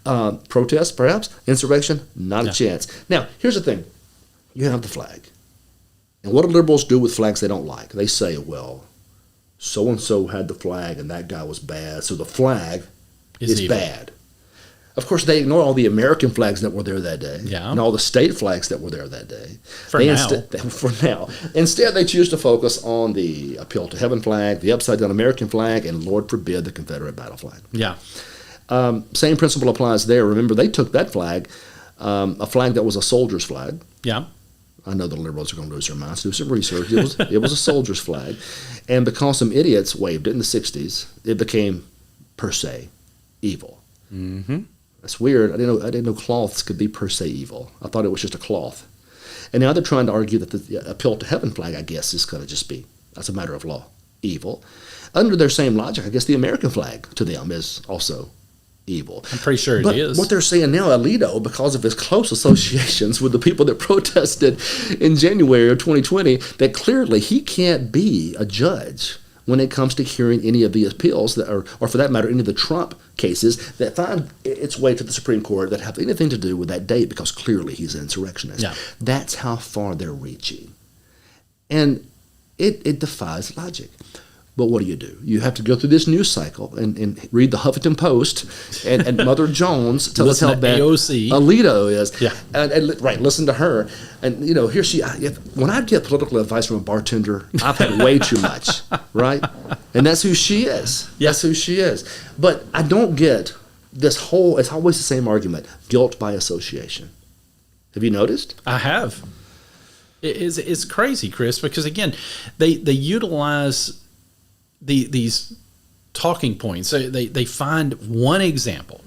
Protest, perhaps. Insurrection, not a chance. Now, here's the thing. You have the flag. And what do liberals do with flags they don't like? They say, well, so-and-so had the flag and that guy was bad, so the flag is bad. Of course, they ignore all the American flags that were there that day and all the state flags that were there that day. For now. Instead, they choose to focus on the Appeal to Heaven flag, the upside-down American flag, and Lord forbid, the Confederate battle flag. Yeah. Same principle applies there. Remember, they took that flag, a flag that was a soldier's flag. Yeah. I know the liberals are going to lose their minds. Do some research. It was a soldier's flag. And because some idiots waved it in the 60s, it became, per se, evil. Mm-hmm. That's weird. I didn't know cloths could be per se evil. I thought it was just a cloth. And now they're trying to argue that the Appeal to Heaven flag, I guess, is going to just be, as a matter of law, evil. Under their same logic, I guess the American flag to them is also evil. I'm pretty sure it is. What they're saying now, Alito, because of his close associations with the people that protested in January of 2020, that clearly he can't be a judge when it comes to hearing any of the appeals that are, or for that matter, any of the Trump cases that find its way to the Supreme Court that have anything to do with that date, because clearly he's an insurrectionist. Yeah. That's how far they're reaching. And it defies logic. But what do? You have to go through this news cycle and read the Huffington Post and Mother Jones tell us how bad AOC. Alito is. Yeah. Right, listen to her. And, here she, when I get political advice from a bartender, I've had way too much, right? And that's who she is. Yeah. That's who she is. But I don't get this whole, it's always the same argument, guilt by association. Have you noticed? I have. It's crazy, Chris, because, again, they utilize these talking points. They find one example,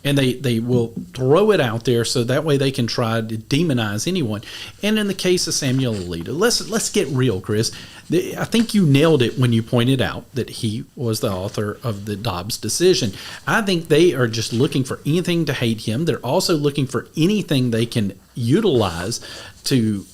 and they will throw it out there so that way they can try to demonize anyone. And in the case of Samuel Alito, let's get real, Chris. I think you nailed it when you pointed out that he was the author of the Dobbs decision. I think they are just looking for anything to hate him. They're also looking for anything they can utilize to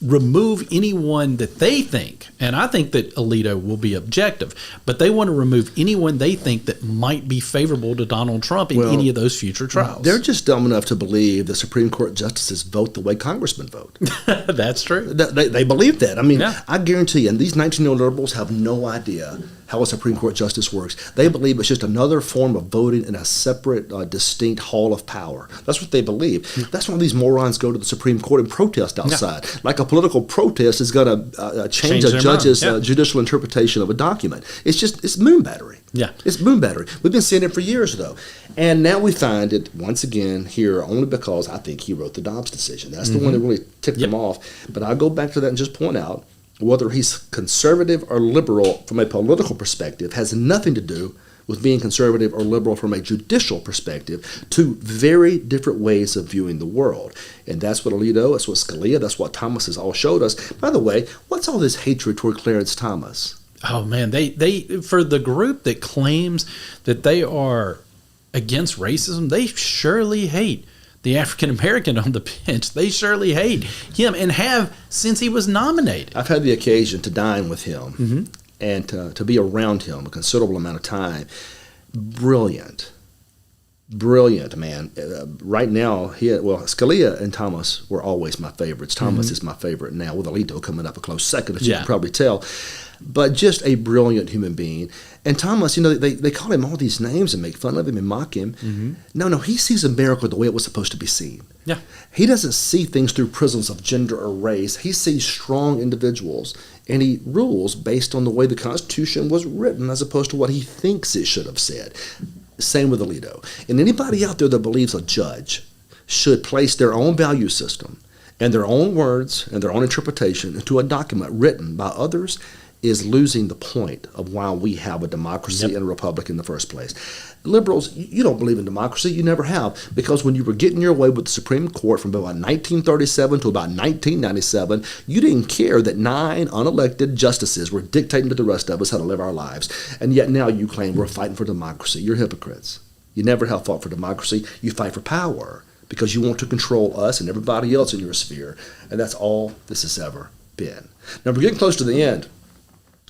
remove anyone that they think, and I think that Alito will be objective, but they want to remove anyone they think that might be favorable to Donald Trump in any of those future trials. They're just dumb enough to believe the Supreme Court justices vote the way congressmen vote. That's true. They believe that. I mean, I guarantee you, and these 19-year-old liberals have no idea how a Supreme Court justice works. They believe it's just another form of voting in a separate, distinct hall of power. That's what they believe. That's why these morons go to the Supreme Court and protest outside. Like a political protest is going to change a judge's judicial interpretation of a document. It's moon battery. Yeah. It's moon battery. We've been seeing it for years, though. And now we find it once again here only because I think he wrote the Dobbs decision. That's the one that really ticked him off. But I'll go back to that and just point out whether he's conservative or liberal from a political perspective has nothing to do with being conservative or liberal from a judicial perspective. Two very different ways of viewing the world. And that's what Alito, that's what Scalia, that's what Thomas has all showed us. By the way, what's all this hatred toward Clarence Thomas? Oh, man, they for the group that claims that they are against racism, they surely hate the African American on the bench. They surely hate him and have since he was nominated. I've had the occasion to dine with him and to be around him a considerable amount of time. Brilliant man. Right now, Scalia and Thomas were always my favorites. Thomas is my favorite now, with Alito coming up a close second, as you can probably tell. But just a brilliant human being. And Thomas, they call him all these names and make fun of him and mock him. No, he sees America the way it was supposed to be seen. Yeah. He doesn't see things through prisms of gender or race. He sees strong individuals, and he rules based on the way the Constitution was written as opposed to what he thinks it should have said. Same with Alito. And anybody out there that believes a judge should place their own value system and their own words and their own interpretation into a document written by others is losing the point of why we have a democracy and a republic in the first place. Liberals, you don't believe in democracy. You never have. Because when you were getting your way with the Supreme Court from about 1937 to about 1997, you didn't care that 9 unelected justices were dictating to the rest of us how to live our lives. And yet now you claim we're fighting for democracy. You're hypocrites. You never have fought for democracy. You fight for power because you want to control us and everybody else in your sphere. And that's all this has ever been. Now, we're getting close to the end.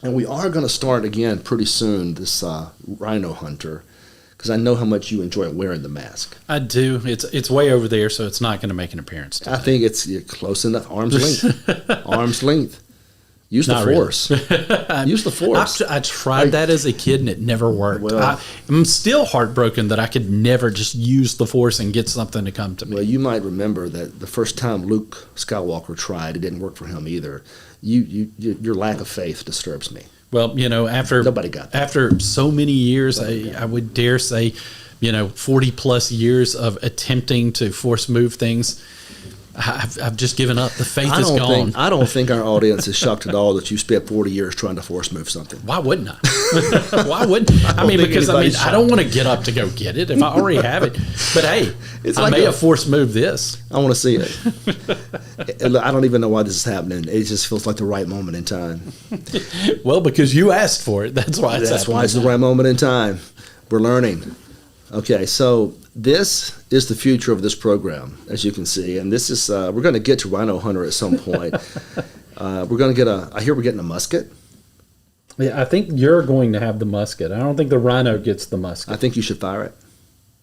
And we are going to start again pretty soon, this rhino hunter, because I know how much you enjoy wearing the mask. I do. It's way over there, so it's not going to make an appearance today. I think you're close enough. Arm's length. Arm's length. Use the force. Really. Use the force. I tried that as a kid, and it never worked. Well, I'm still heartbroken that I could never just use the force and get something to come to me. Well, you might remember that the first time Luke Skywalker tried, it didn't work for him either. Your lack of faith disturbs me. Well, after nobody got that. After so many years, I would dare say, 40 plus years of attempting to force move things, I've just given up. The faith is gone. I don't think our audience is shocked at all that you spent 40 years trying to force move something. Why wouldn't I? Why wouldn't I? Because I don't want to get up to go get it if I already have it. But hey, I may have force moved this. I want to see it. I don't even know why this is happening. It just feels like the right moment in time. Well, because you asked for it. That's why it's happening. That's why it's the right moment in time. We're learning. Okay, so this is the future of this program, as you can see, and this is we're going to get to Rhino Hunter at some point. We're going to I hear we're getting a musket. Yeah, I think you're going to have the musket. I don't think the rhino gets the musket. I think you should fire it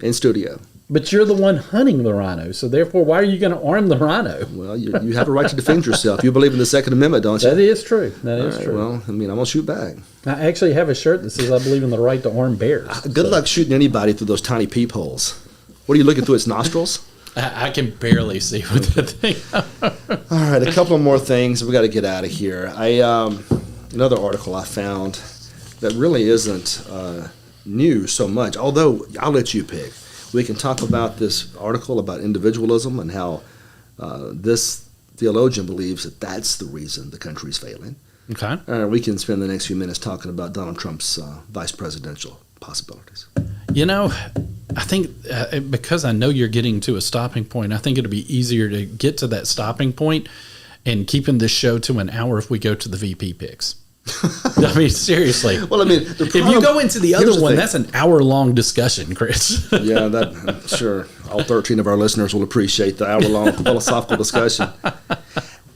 in studio. But you're the one hunting the rhino, so therefore, why are you going to arm the rhino? Well, you have a right to defend yourself. You believe in the Second Amendment, don't you? That is true. That is true. Well, I'm going to shoot back. I actually have a shirt that says I believe in the right to arm bears. Good luck shooting anybody through those tiny peepholes. What are you looking through, its nostrils? I can barely see with that thing. All right, a couple of more things. We got to get out of here. Another article I found that really isn't new so much, although I'll let you pick. We can talk about this article about individualism and how this theologian believes that that's the reason the country's failing. Okay. We can spend the next few minutes talking about Donald Trump's vice presidential possibilities. You know, I think because I know you're getting to a stopping point, I think it'll be easier to get to that stopping point and keeping this show to an hour if we go to the VP picks. I mean, seriously. Well, I mean, if you go into the other one, that's an hour-long discussion, Chris. Yeah, I'm sure all 13 of our listeners will appreciate the hour-long philosophical discussion.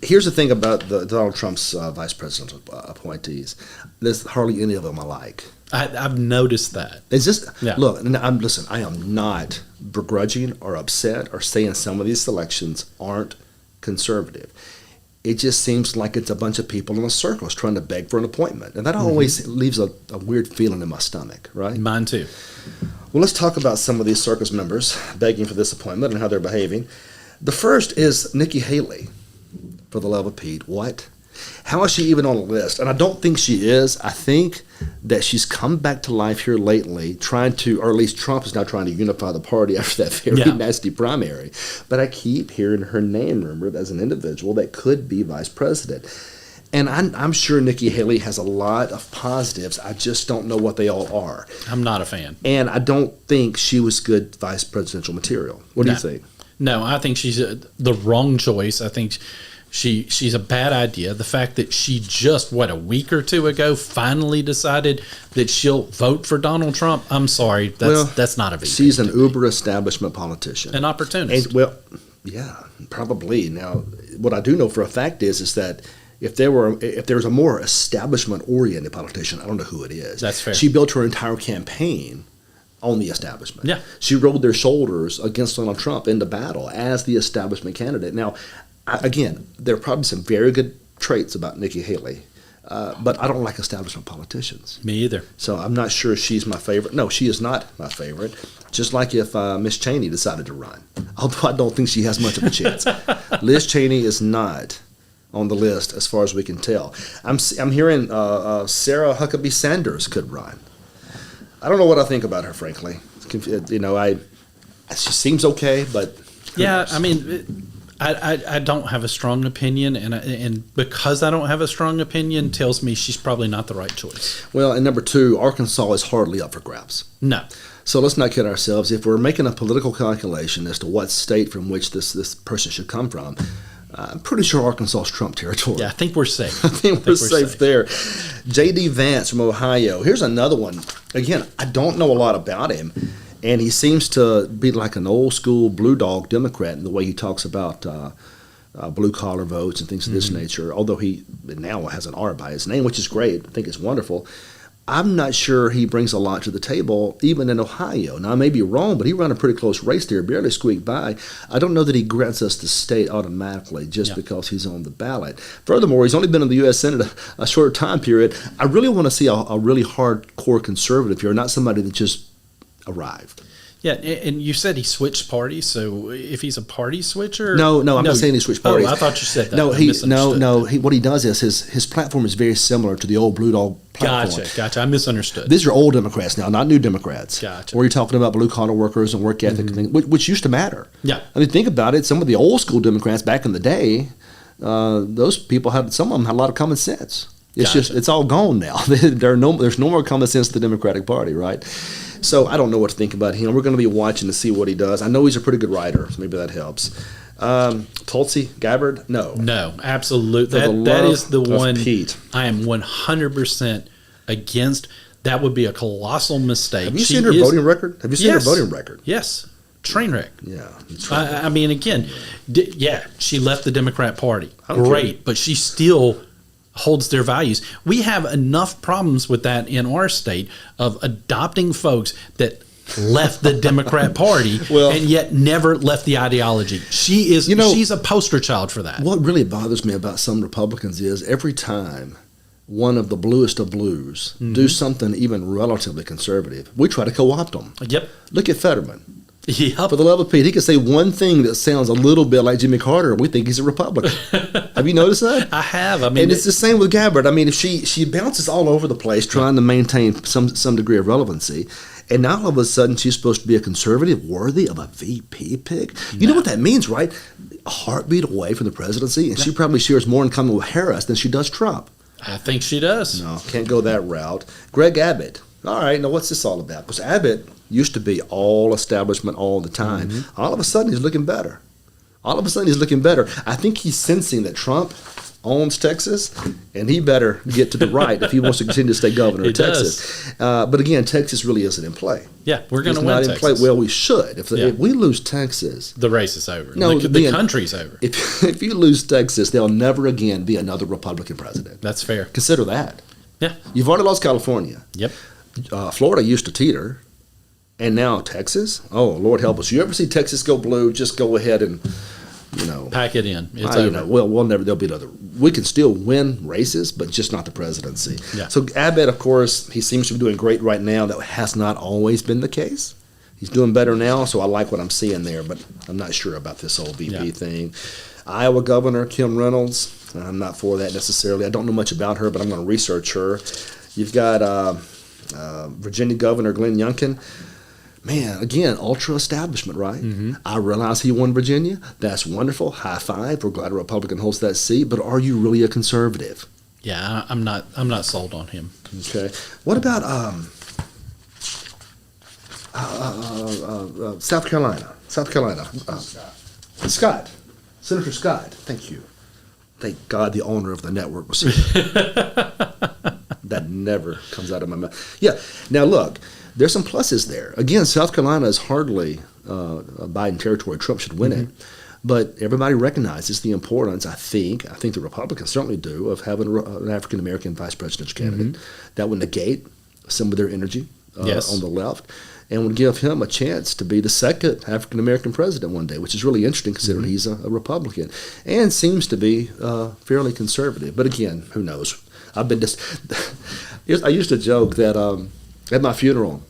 Here's the thing about Donald Trump's vice presidential appointees. There's hardly any of them I like. I've noticed that. It's just, Yeah. look, listen, I am not begrudging or upset or saying some of these selections aren't conservative. It just seems like it's a bunch of people in a circus trying to beg for an appointment. And that always leaves a weird feeling in my stomach, right? Mine too. Well, let's talk about some of these circus members begging for this appointment and how they're behaving. The first is Nikki Haley, for the love of Pete. What? How is she even on the list? And I don't think she is. I think that she's come back to life here lately, trying to, or at least Trump is now trying to unify the party after that very nasty primary. But I keep hearing her name rumored as an individual that could be vice president. And I'm sure Nikki Haley has a lot of positives. I just don't know what they all are. I'm not a fan. And I don't think she was good vice presidential material. What do you think? No, I think she's the wrong choice. I think she's a bad idea. The fact that she just, a week or two ago finally decided that she'll vote for Donald Trump, I'm sorry, that's not a VP. She's an uber establishment politician. An opportunist. And, yeah, probably. Now, what I do know for a fact is that if there was a more establishment-oriented politician, I don't know who it is. That's fair. She built her entire campaign on the establishment. Yeah. She rolled their shoulders against Donald Trump into battle as the establishment candidate. Now, again, there are probably some very good traits about Nikki Haley, but I don't like establishment politicians. Me either. So I'm not sure she's my favorite. No, she is not my favorite. Just like if Miss Cheney decided to run, although I don't think she has much of a chance. Liz Cheney is not on the list as far as we can tell. I'm hearing Sarah Huckabee Sanders could run. I don't know what I think about her, frankly. She seems okay, but yeah, I mean. I don't have a strong opinion, and because I don't have a strong opinion, tells me she's probably not the right choice. Well, and number two, Arkansas is hardly up for grabs. No. So let's not kid ourselves. If we're making a political calculation as to what state from which this person should come from, I'm pretty sure Arkansas is Trump territory. Yeah, I think we're safe. I think we're safe there. J.D. Vance from Ohio. Here's another one. Again, I don't know a lot about him. And he seems to be like an old school blue dog Democrat in the way he talks about blue collar votes and things of this nature, although he now has an R by his name, which is great. I think it's wonderful. I'm not sure he brings a lot to the table, even in Ohio. Now, I may be wrong, but he ran a pretty close race there, barely squeaked by. I don't know that he grants us the state automatically just because he's on the ballot. Furthermore, he's only been in the U.S. Senate a short time period. I really want to see a really hardcore conservative here, not somebody that just arrived. Yeah, and you said he switched parties, so if he's a party switcher? No, I'm not saying he switched parties. Oh, I thought you said that. No. What he does is his platform is very similar to the old Blue Dog platform. Gotcha. I misunderstood. These are old Democrats now, not new Democrats. Gotcha. Where you're talking about blue-collar workers and work ethic, and things, which used to matter. Yeah. I mean, think about it. Some of the old-school Democrats back in the day, those people some of them had a lot of common sense. It's all gone now. There's no more common sense to the Democratic Party, right? So I don't know what to think about him. We're going to be watching to see what he does. I know he's a pretty good writer, so maybe that helps. Tulsi Gabbard? No, absolutely. That is the one Pete. I am 100% against. That would be a colossal mistake. Have you seen her voting record? Yes. Train wreck. Yeah. I mean, again, she left the Democrat Party. Great, but she still holds their values. We have enough problems with that in our state of adopting folks that left the Democrat Party and yet never left the ideology. She's a poster child for that. What really bothers me about some Republicans is every time one of the bluest of blues do something even relatively conservative, we try to co-opt them. Yep. Look at Fetterman. Yep. For the love of Pete, he can say one thing that sounds a little bit like Jimmy Carter, and we think he's a Republican. Have you noticed that? I have. I mean, and it's the same with Gabbard. I mean, if she bounces all over the place trying to maintain some degree of relevancy, and now all of a sudden she's supposed to be a conservative worthy of a VP pick. You know what that means, right? A heartbeat away from the presidency, and she probably shares more in common with Harris than she does Trump. I think she does. No, can't go that route. Greg Abbott. All right, now what's this all about? Because Abbott used to be all establishment all the time. All of a sudden, he's looking better. I think he's sensing that Trump owns Texas, and he better get to the right if he wants to continue to stay governor of Texas. But again, Texas really isn't in play. Yeah, we're going to win not Texas. In play. Well, we should. If we lose Texas, the race is over. No, the country's over. If you lose Texas, there'll never again be another Republican president. That's fair. Consider that. Yeah. You've already lost California. Yep. Florida used to teeter, and now Texas. Oh, Lord help us! You ever see Texas go blue? Just go ahead and pack it in. It's over. We'll never. There'll be another. We can still win races, but just not the presidency. Yeah. So Abbott, of course, he seems to be doing great right now. That has not always been the case. He's doing better now, so I like what I'm seeing there. But I'm not sure about this whole VP thing. Iowa Governor Kim Reynolds. I'm not for that necessarily. I don't know much about her, but I'm going to research her. You've got Virginia Governor Glenn Youngkin. Man, again, ultra establishment, right? I realize he won Virginia. That's wonderful. High five. We're glad a Republican holds that seat. But are you really a conservative? Yeah, I'm not sold on him. Okay. What about South Carolina? Scott. Senator Scott. Thank you. Thank God the owner of the network was here. That never comes out of my mouth. Yeah. Now, look, there's some pluses there. Again, South Carolina is hardly a Biden territory. Trump should win it. But everybody recognizes the importance, I think the Republicans certainly do, of having an African-American vice presidential candidate. That would negate some of their energy on the left and would give him a chance to be the second African-American president one day, which is really interesting considering he's a Republican and seems to be fairly conservative. But again, who knows? I used to joke that at my funeral,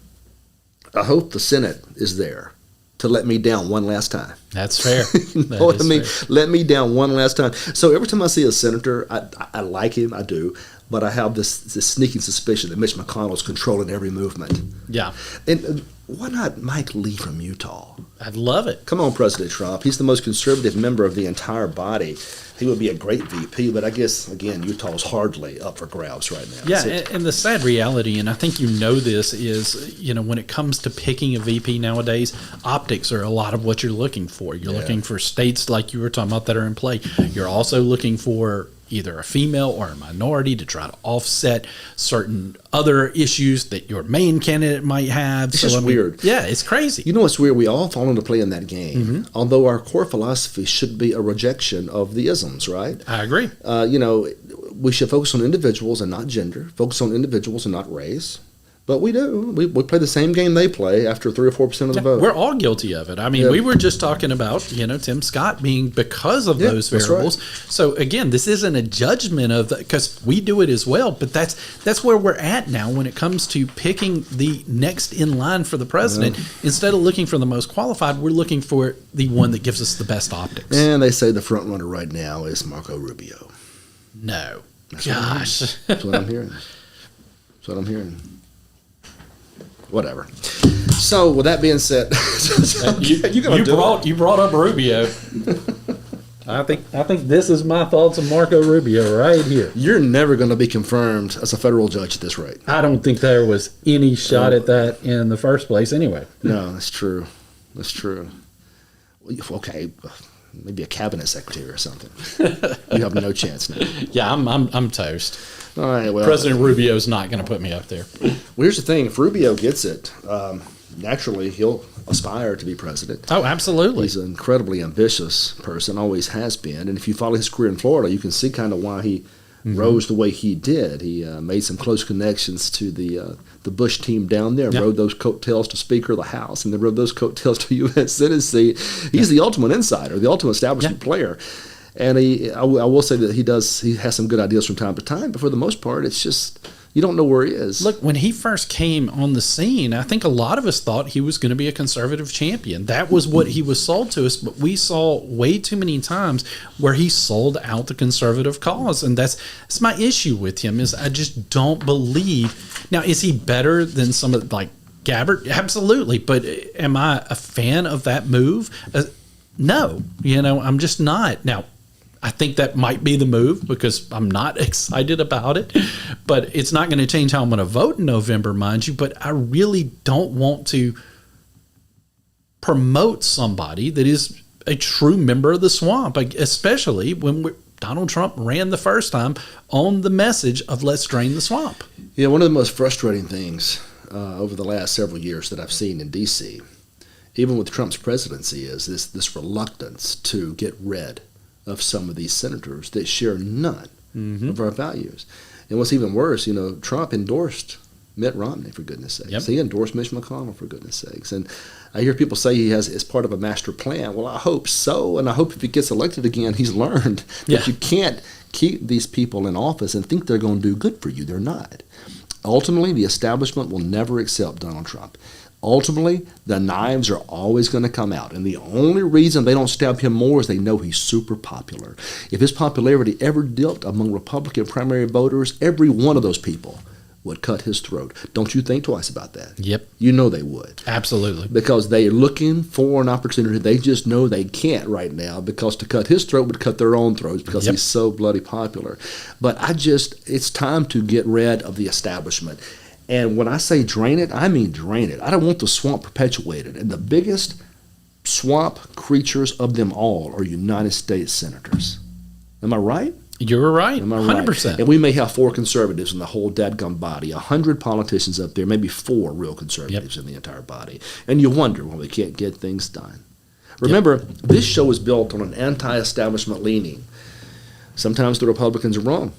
I hope the Senate is there to let me down one last time. That's fair. You know what I mean? Fair. Let me down one last time. So every time I see a senator, I like him, I do, but I have this sneaking suspicion that Mitch McConnell's controlling every movement. Yeah. And why not Mike Lee from Utah? I'd love it. Come on, President Trump. He's the most conservative member of the entire body. He would be a great VP, but I guess, again, Utah's hardly up for grabs right now. Yeah, and the sad reality, and I think you know this, is, when it comes to picking a VP nowadays, optics are a lot of what you're looking for. You're looking for states like you were talking about that are in play. You're also looking for either a female or a minority to try to offset certain other issues that your main candidate might have. It's just weird. Yeah, it's crazy. You know what's weird? We all fall into play in that game, although our core philosophy should be a rejection of the isms, right? I agree. We should focus on individuals and not gender, focus on individuals and not race. But we do. We play the same game they play after 3 or 4% of the vote. We're all guilty of it. I mean, we were just talking about, Tim Scott being because of those variables. Right. So, again, this isn't a judgment of because we do it as well, but that's where we're at now when it comes to picking the next in line for the president. Instead of looking for the most qualified, we're looking for the one that gives us the best optics. And they say the front runner right now is Marco Rubio. No. Gosh. That's what I'm hearing. Whatever. So, with that being said, you brought up Rubio. I think this is my thoughts on Marco Rubio right here. You're never going to be confirmed as a federal judge at this rate. I don't think there was any shot at that in the first place anyway. No, that's true. Okay, maybe a cabinet secretary or something. You have no chance now. Yeah, I'm toast. All right, well, President Rubio's not going to put me up there. Well, here's the thing. If Rubio gets it, naturally he'll aspire to be president. Oh, absolutely. He's an incredibly ambitious person, always has been. And if you follow his career in Florida, you can see kind of why he rose the way he did. He made some close connections to the Bush team down there, rode those coattails to Speaker of the House, and then rode those coattails to U.S. Senate seat. He's the ultimate insider, the ultimate establishment player. And I will say that he has some good ideas from time to time, but for the most part, it's just you don't know where he is. Look, when he first came on the scene, I think a lot of us thought he was going to be a conservative champion. That was what he was sold to us, but we saw way too many times where he sold out the conservative cause, and that's my issue with him is I just don't believe. Now, is he better than some of like Gabbard? Absolutely, but am I a fan of that move? No, I'm just not. Now, I think that might be the move because I'm not excited about it, but it's not going to change how I'm going to vote in November, mind you. But I really don't want to promote somebody that is a true member of the swamp, especially when Donald Trump ran the first time on the message of let's drain the swamp. Yeah, one of the most frustrating things over the last several years that I've seen in D.C., even with Trump's presidency, is this reluctance to get rid of some of these senators that share none of our values. And what's even worse, Trump endorsed Mitt Romney, for goodness sakes. Yep. He endorsed Mitch McConnell, for goodness sakes. And I hear people say he has it's part of a master plan. Well, I hope so, and I hope if he gets elected again, he's learned that you can't keep these people in office and think they're going to do good for you. They're not. Ultimately, the establishment will never accept Donald Trump. Ultimately, the knives are always going to come out. And the only reason they don't stab him more is they know he's super popular. If his popularity ever dipped among Republican primary voters, every one of those people would cut his throat. Don't you think twice about that? Yep. You know they would. Absolutely. Because they're looking for an opportunity. They just know they can't right now because to cut his throat would cut their own throats because he's so bloody popular. But it's time to get rid of the establishment. And when I say drain it, I mean drain it. I don't want the swamp perpetuated. And the biggest swamp creatures of them all are United States senators. Am I right? You're right. Am I right? 100%. And we may have 4 conservatives in the whole dadgum body, 100 politicians up there, maybe 4 real conservatives in the entire body. And you wonder why we can't get things done. Remember, this show is built on an anti-establishment leaning. Sometimes the Republicans are wrong.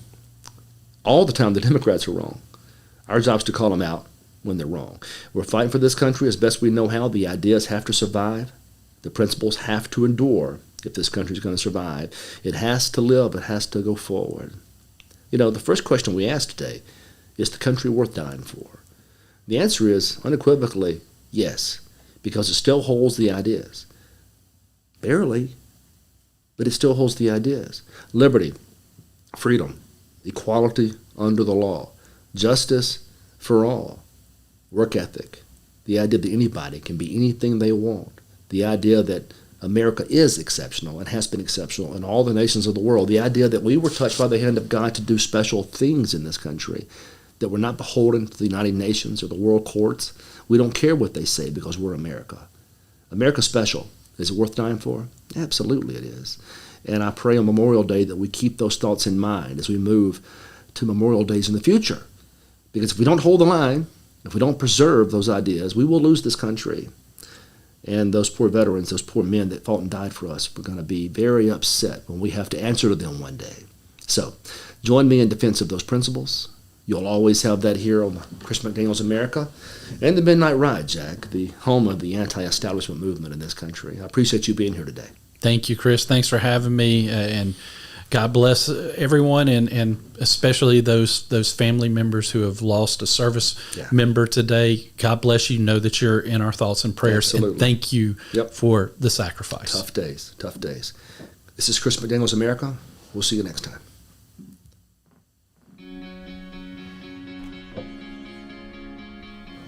All the time the Democrats are wrong. Our job is to call them out when they're wrong. We're fighting for this country as best we know how. The ideas have to survive. The principles have to endure if this country is going to survive. It has to live. It has to go forward. The first question we ask today, is the country worth dying for? The answer is unequivocally yes, because it still holds the ideas. Barely, but it still holds the ideas. Liberty, freedom, equality under the law, justice for all, work ethic, the idea that anybody can be anything they want, the idea that America is exceptional and has been exceptional in all the nations of the world, the idea that we were touched by the hand of God to do special things in this country, that we're not beholden to the United Nations or the world courts. We don't care what they say because we're America. America's special. Is it worth dying for? Absolutely it is. And I pray on Memorial Day that we keep those thoughts in mind as we move to Memorial Days in the future. Because if we don't hold the line, if we don't preserve those ideas, we will lose this country. And those poor veterans, those poor men that fought and died for us, we're going to be very upset when we have to answer to them one day. So join me in defense of those principles. You'll always have that here on Chris McDaniel's America and the Midnight Ride, Jack, the home of the anti-establishment movement in this country. I appreciate you being here today. Thank you, Chris. Thanks for having me, and God bless everyone, and especially those family members who have lost a service member today. God bless you. Know that you're in our thoughts and prayers. Absolutely. And thank you for the sacrifice. Tough days, tough days. This is Chris McDaniel's America. We'll see you next time.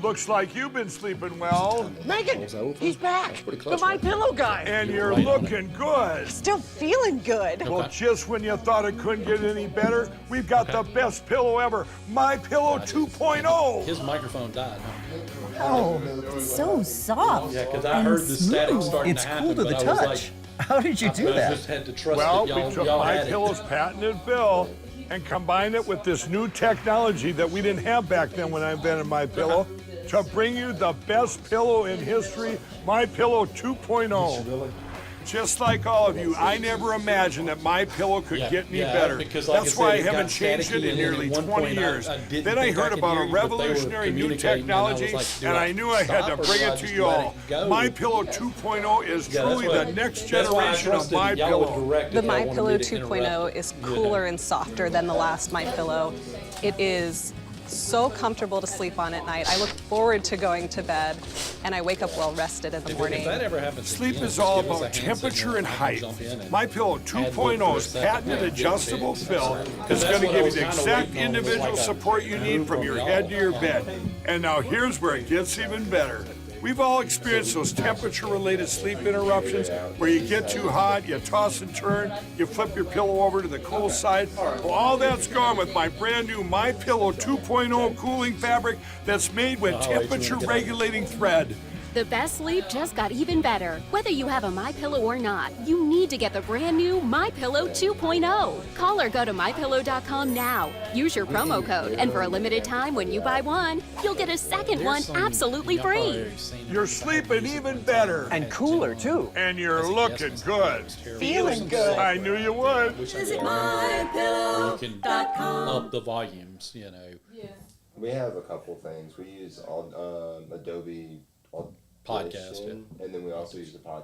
Looks like you've been sleeping well. Megan, he's back. The My Pillow guy. And you're looking good. Still feeling good. Well, just when you thought it couldn't get any better, we've got the best pillow ever, My Pillow 2.0. His microphone died. Oh, it's so soft. Yeah, because I heard the static starting It's to happen. cool to the but I was touch. How did you do I that? just had to trust Well, that we took y'all My had it. Pillow's patented fill and combined it with this new technology that we didn't have back then when I invented My Pillow to bring you the best pillow in history, My Pillow 2.0. Just like all of you, I never imagined that My Pillow could get any better. Because like That's I said, why I it got haven't changed it staticky, in nearly and at one 20 point years. didn't Then I think heard could about hear a you, but they were revolutionary new communicating, and I was technology, like, do and I I knew I had to stop or bring do I it to just you let all. it go? My Pillow 2.0 is Yeah, truly the next generation of My Pillow. The My Pillow 2.0 is cooler and softer than the last My Pillow. It is so comfortable to sleep on at night. I look forward to going to bed, and I wake up well rested in the morning. If that ever happens Sleep again, is just all give us a about hand temperature signal and I'll height. jump in and My Pillow add wood for 2.0's a second. patented Yeah, adjustable fill is that's going to what I give you was the kinda exact waiting on, was individual like a support you need from your head to your bed. And now here's where it gets even better. We've all experienced those temperature-related sleep interruptions where you get too hot, you toss and turn, you flip your pillow over to the cool side. Well, all that's gone with my brand new My Pillow 2.0 cooling fabric that's made with temperature-regulating thread. The best sleep just got even better. Whether you have a MyPillow or not, you need to get the brand new MyPillow 2.0. Call or go to mypillow.com now. Use your promo code, and for a limited time when you buy one, you'll get a second one absolutely free. You're sleeping even better. And cooler, too. And you're looking good. Feeling good. I knew you would. Visit mypillow.com. Up the volumes, you know. We have a couple things. We use Adobe Podcast, Audition, and then we also use the podcast